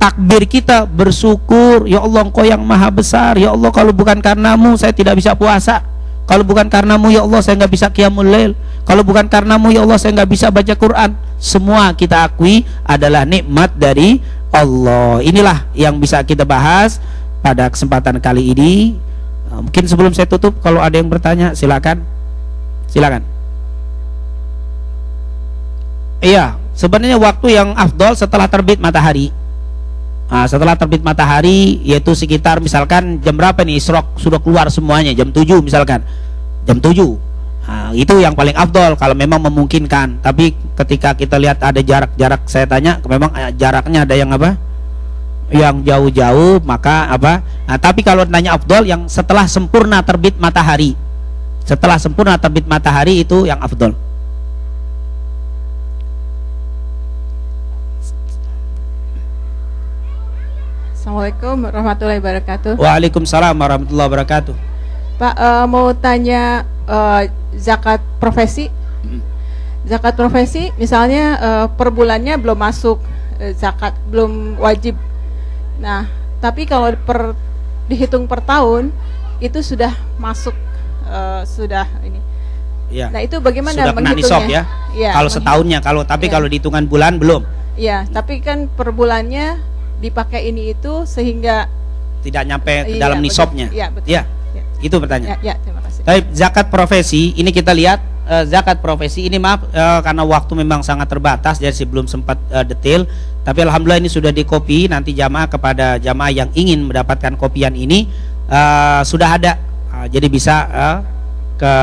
[SPEAKER 1] takbir kita. Bersyukur, ya Allah Engkau yang maha besar, ya Allah kalau bukan karenamu saya tidak bisa puasa, kalau bukan karenamu ya Allah saya nggak bisa qiyamul lail, kalau bukan karenamu ya Allah saya nggak bisa baca Quran. Semua kita akui adalah nikmat dari Allah. Inilah yang bisa kita bahas pada kesempatan kali ini. Mungkin sebelum saya tutup, kalau ada yang bertanya silakan. Silakan. Iya, sebenarnya waktu yang afdol setelah terbit matahari. Nah, setelah terbit matahari yaitu sekitar misalkan jam berapa nih isyraq sudah keluar semuanya, jam 7 misalkan, jam 7. Nah, itu yang paling afdol kalau memang memungkinkan. Tapi ketika kita lihat ada jarak-jarak, saya tanya memang jaraknya ada yang apa? Yang jauh-jauh, maka apa? Nah, tapi kalau nanya afdol yang setelah sempurna terbit matahari. Setelah sempurna terbit matahari itu yang afdol.
[SPEAKER 6] Assalamualaikum warahmatullahi wabarakatuh.
[SPEAKER 1] Waalaikumsalam warahmatullahi wabarakatuh.
[SPEAKER 6] Pak, mau tanya zakat profesi. Zakat profesi misalnya per bulannya belum masuk zakat, belum wajib. Nah, tapi kalau dihitung per tahun itu sudah masuk, sudah ini.
[SPEAKER 1] Ya.
[SPEAKER 6] Nah, itu bagaimana
[SPEAKER 1] sudah kena
[SPEAKER 6] menghitungnya?
[SPEAKER 1] nisab ya?
[SPEAKER 6] Ya,
[SPEAKER 1] kalau setahunnya, tapi kalau di hitungan bulan belum.
[SPEAKER 6] Iya, tapi kan per bulannya dipakai ini itu sehingga
[SPEAKER 1] tidak nyampe ke dalam nisabnya.
[SPEAKER 6] Iya, betul.
[SPEAKER 1] Ya. Itu pertanyaan.
[SPEAKER 6] Ya, terima kasih.
[SPEAKER 1] Tapi zakat profesi ini kita lihat zakat profesi ini maaf karena waktu memang sangat terbatas jadi belum sempat detail. Tapi alhamdulillah ini sudah dikopi, nanti jamaah kepada jamaah yang ingin mendapatkan kopian ini sudah ada. Jadi bisa ke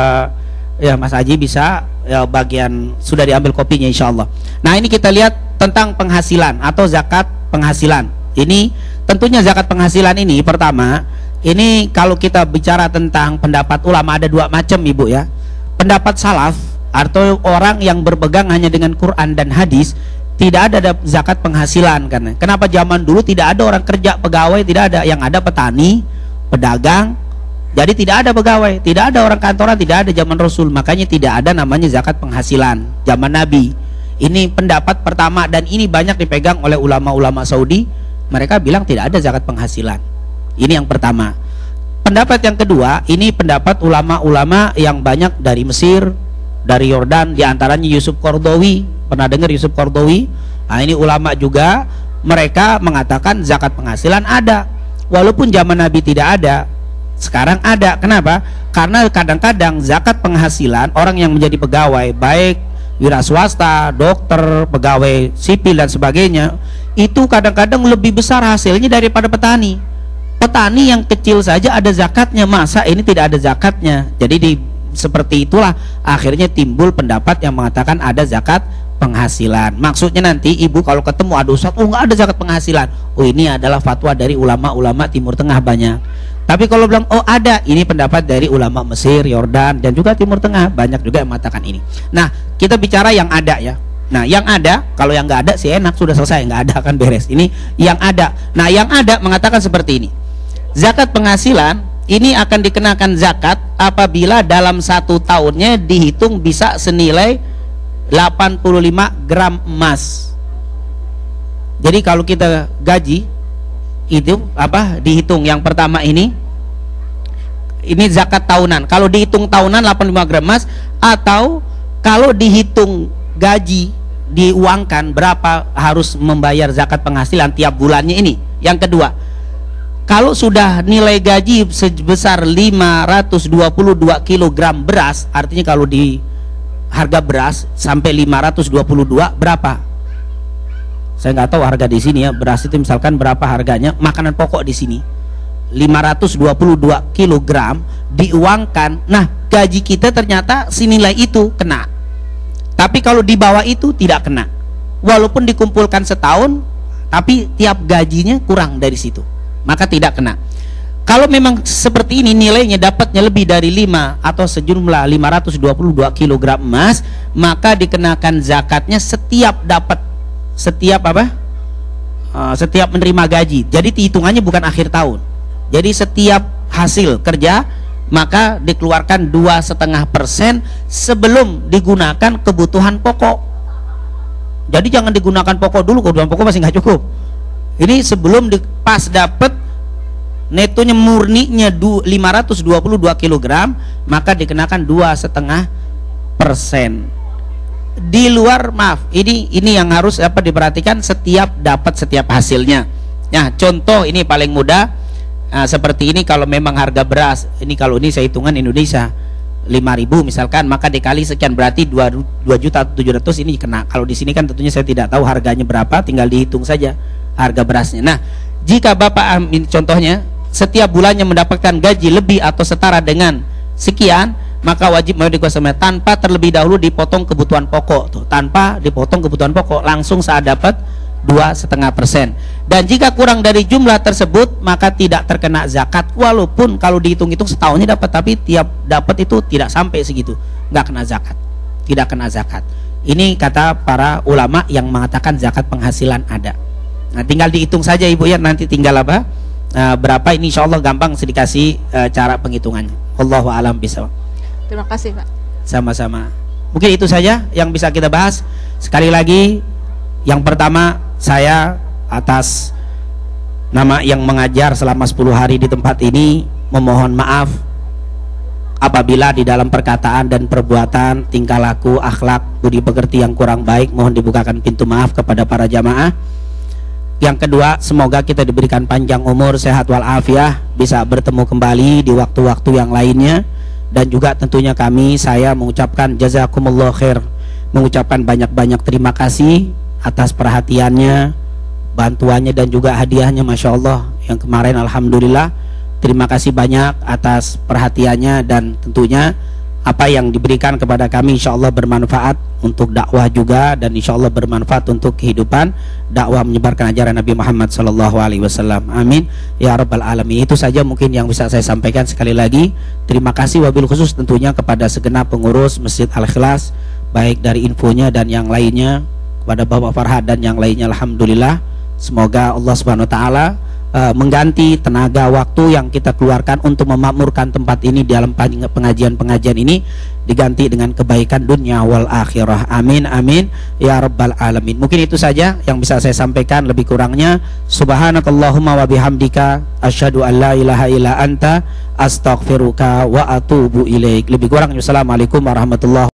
[SPEAKER 1] ya Mas Haji bisa bagian sudah diambil kopinya insyaallah. Nah, ini kita lihat tentang penghasilan atau zakat penghasilan. Ini tentunya zakat penghasilan ini pertama, ini kalau kita bicara tentang pendapat ulama ada 2 macam Ibu ya. Pendapat salaf atau orang yang berpegang hanya dengan Quran dan hadis, tidak ada zakat penghasilan. Karena kenapa zaman dulu tidak ada orang kerja pegawai, tidak ada, yang ada petani, pedagang. Jadi tidak ada pegawai, tidak ada orang kantoran, tidak ada zaman Rasul. Makanya tidak ada namanya zakat penghasilan zaman Nabi. Ini pendapat pertama dan ini banyak dipegang oleh ulama-ulama Saudi. Mereka bilang tidak ada zakat penghasilan. Ini yang pertama. Pendapat yang kedua, ini pendapat ulama-ulama yang banyak dari Mesir, dari Yordan, diantaranya Yusuf Qaradawi. Pernah dengar Yusuf Qaradawi? Nah, ini ulama juga mereka mengatakan zakat penghasilan ada, walaupun zaman Nabi tidak ada, sekarang ada. Kenapa? Karena kadang-kadang zakat penghasilan orang yang menjadi pegawai, baik wira swasta, dokter, pegawai sipil dan sebagainya, itu kadang-kadang lebih besar hasilnya daripada petani. Petani yang kecil saja ada zakatnya, masa ini tidak ada zakatnya? Jadi seperti itulah akhirnya timbul pendapat yang mengatakan ada zakat penghasilan. Maksudnya nanti ibu kalau ketemu ada ustaz, oh nggak ada zakat penghasilan, oh ini adalah fatwa dari ulama-ulama Timur Tengah banyak. Tapi kalau bilang oh ada, ini pendapat dari ulama Mesir, Yordan dan juga Timur Tengah, banyak juga yang mengatakan ini. Nah, kita bicara yang ada ya. Nah, yang ada, kalau yang nggak ada sih enak, sudah selesai, nggak ada kan beres. Ini yang ada. Nah, yang ada mengatakan seperti ini. Zakat penghasilan ini akan dikenakan zakat apabila dalam 1 tahunnya dihitung bisa senilai 85 gram emas. Jadi kalau kita gaji itu dihitung yang pertama ini zakat tahunan. Kalau dihitung tahunan 85 gram emas, atau kalau dihitung gaji diuangkan berapa harus membayar zakat penghasilan tiap bulannya ini. Yang kedua, kalau sudah nilai gaji sebesar 522 kg beras, artinya kalau di harga beras sampai 522 berapa? Saya nggak tahu harga di sini ya, beras itu misalkan berapa harganya, makanan pokok di sini 522 kg diuangkan. Nah, gaji kita ternyata senilai itu kena. Tapi kalau di bawah itu tidak kena. Walaupun dikumpulkan setahun, tapi tiap gajinya kurang dari situ, maka tidak kena. Kalau memang seperti ini nilainya dapatnya lebih dari 5 atau sejumlah 522 kg emas, maka dikenakan zakatnya setiap menerima gaji. Jadi hitungannya bukan akhir tahun. Jadi setiap hasil kerja maka dikeluarkan 2,5% sebelum digunakan kebutuhan pokok. Jadi jangan digunakan pokok dulu, kebutuhan pokok masih nggak cukup. Ini sebelum pas dapat netonya murninya 522 kg, maka dikenakan 2,5%. Di luar, maaf, ini yang harus diperhatikan setiap hasilnya. Nah, contoh ini paling mudah, seperti ini. Kalau memang harga beras ini, kalau ini saya hitungan Indonesia 5.000 misalkan, maka dikali sekian berarti 2.700.000 ini kena. Kalau di sini kan tentunya saya tidak tahu harganya berapa, tinggal dihitung saja harga berasnya. Nah, jika Bapak contohnya setiap bulannya mendapatkan gaji lebih atau setara dengan sekian, maka wajib membayar tanpa terlebih dahulu dipotong kebutuhan pokok. Tanpa dipotong kebutuhan pokok, langsung saat dapat 2,5%. Dan jika kurang dari jumlah tersebut, maka tidak terkena zakat. Walaupun kalau dihitung-hitung setahunnya dapat, tapi tiap dapat itu tidak sampai segitu, nggak kena zakat, tidak kena zakat. Ini kata para ulama yang mengatakan zakat penghasilan ada. Nah, tinggal dihitung saja ibu ya, nanti tinggal berapa ini, insya Allah gampang dikasih cara penghitungannya. Allahu a'lam bishawab.
[SPEAKER 6] Terima kasih Pak.
[SPEAKER 1] Sama-sama. Mungkin itu saja yang bisa kita bahas. Sekali lagi, yang pertama, saya atas nama yang mengajar selama 10 hari di tempat ini memohon maaf apabila di dalam perkataan dan perbuatan, tingkah laku, akhlak, budi pekerti yang kurang baik, mohon dibukakan pintu maaf kepada para jamaah. Yang kedua, semoga kita diberikan panjang umur, sehat walafiat, bisa bertemu kembali di waktu-waktu yang lainnya. Dan juga tentunya saya mengucapkan jazakumullah khair, mengucapkan banyak-banyak terima kasih atas perhatiannya, bantuannya dan juga hadiahnya. Masya Allah, yang kemarin alhamdulillah, terima kasih banyak atas perhatiannya. Dan tentunya apa yang diberikan kepada kami insya Allah bermanfaat untuk dakwah juga, dan insya Allah bermanfaat untuk kehidupan dakwah menyebarkan ajaran Nabi Muhammad SAW. Amin ya rabbal alamin. Itu saja mungkin yang bisa saya sampaikan. Sekali lagi terima kasih wabil khusus tentunya kepada segenap pengurus Masjid Al-Ikhlas, baik dari infonya dan yang lainnya, kepada Bapak Farhad dan yang lainnya. Alhamdulillah, semoga Allah Subhanahu wa taala mengganti tenaga waktu yang kita keluarkan untuk memakmurkan tempat ini dalam pengajian-pengajian ini, diganti dengan kebaikan dunia wal akhirah. Amin amin ya rabbal alamin. Mungkin itu saja yang bisa saya sampaikan, lebih kurangnya subhanakallahumma wa bihamdika asyhadu an la ilaha illa anta astaghfiruka wa atubu ilaik. Lebih kurangnya assalamualaikum warahmatullahi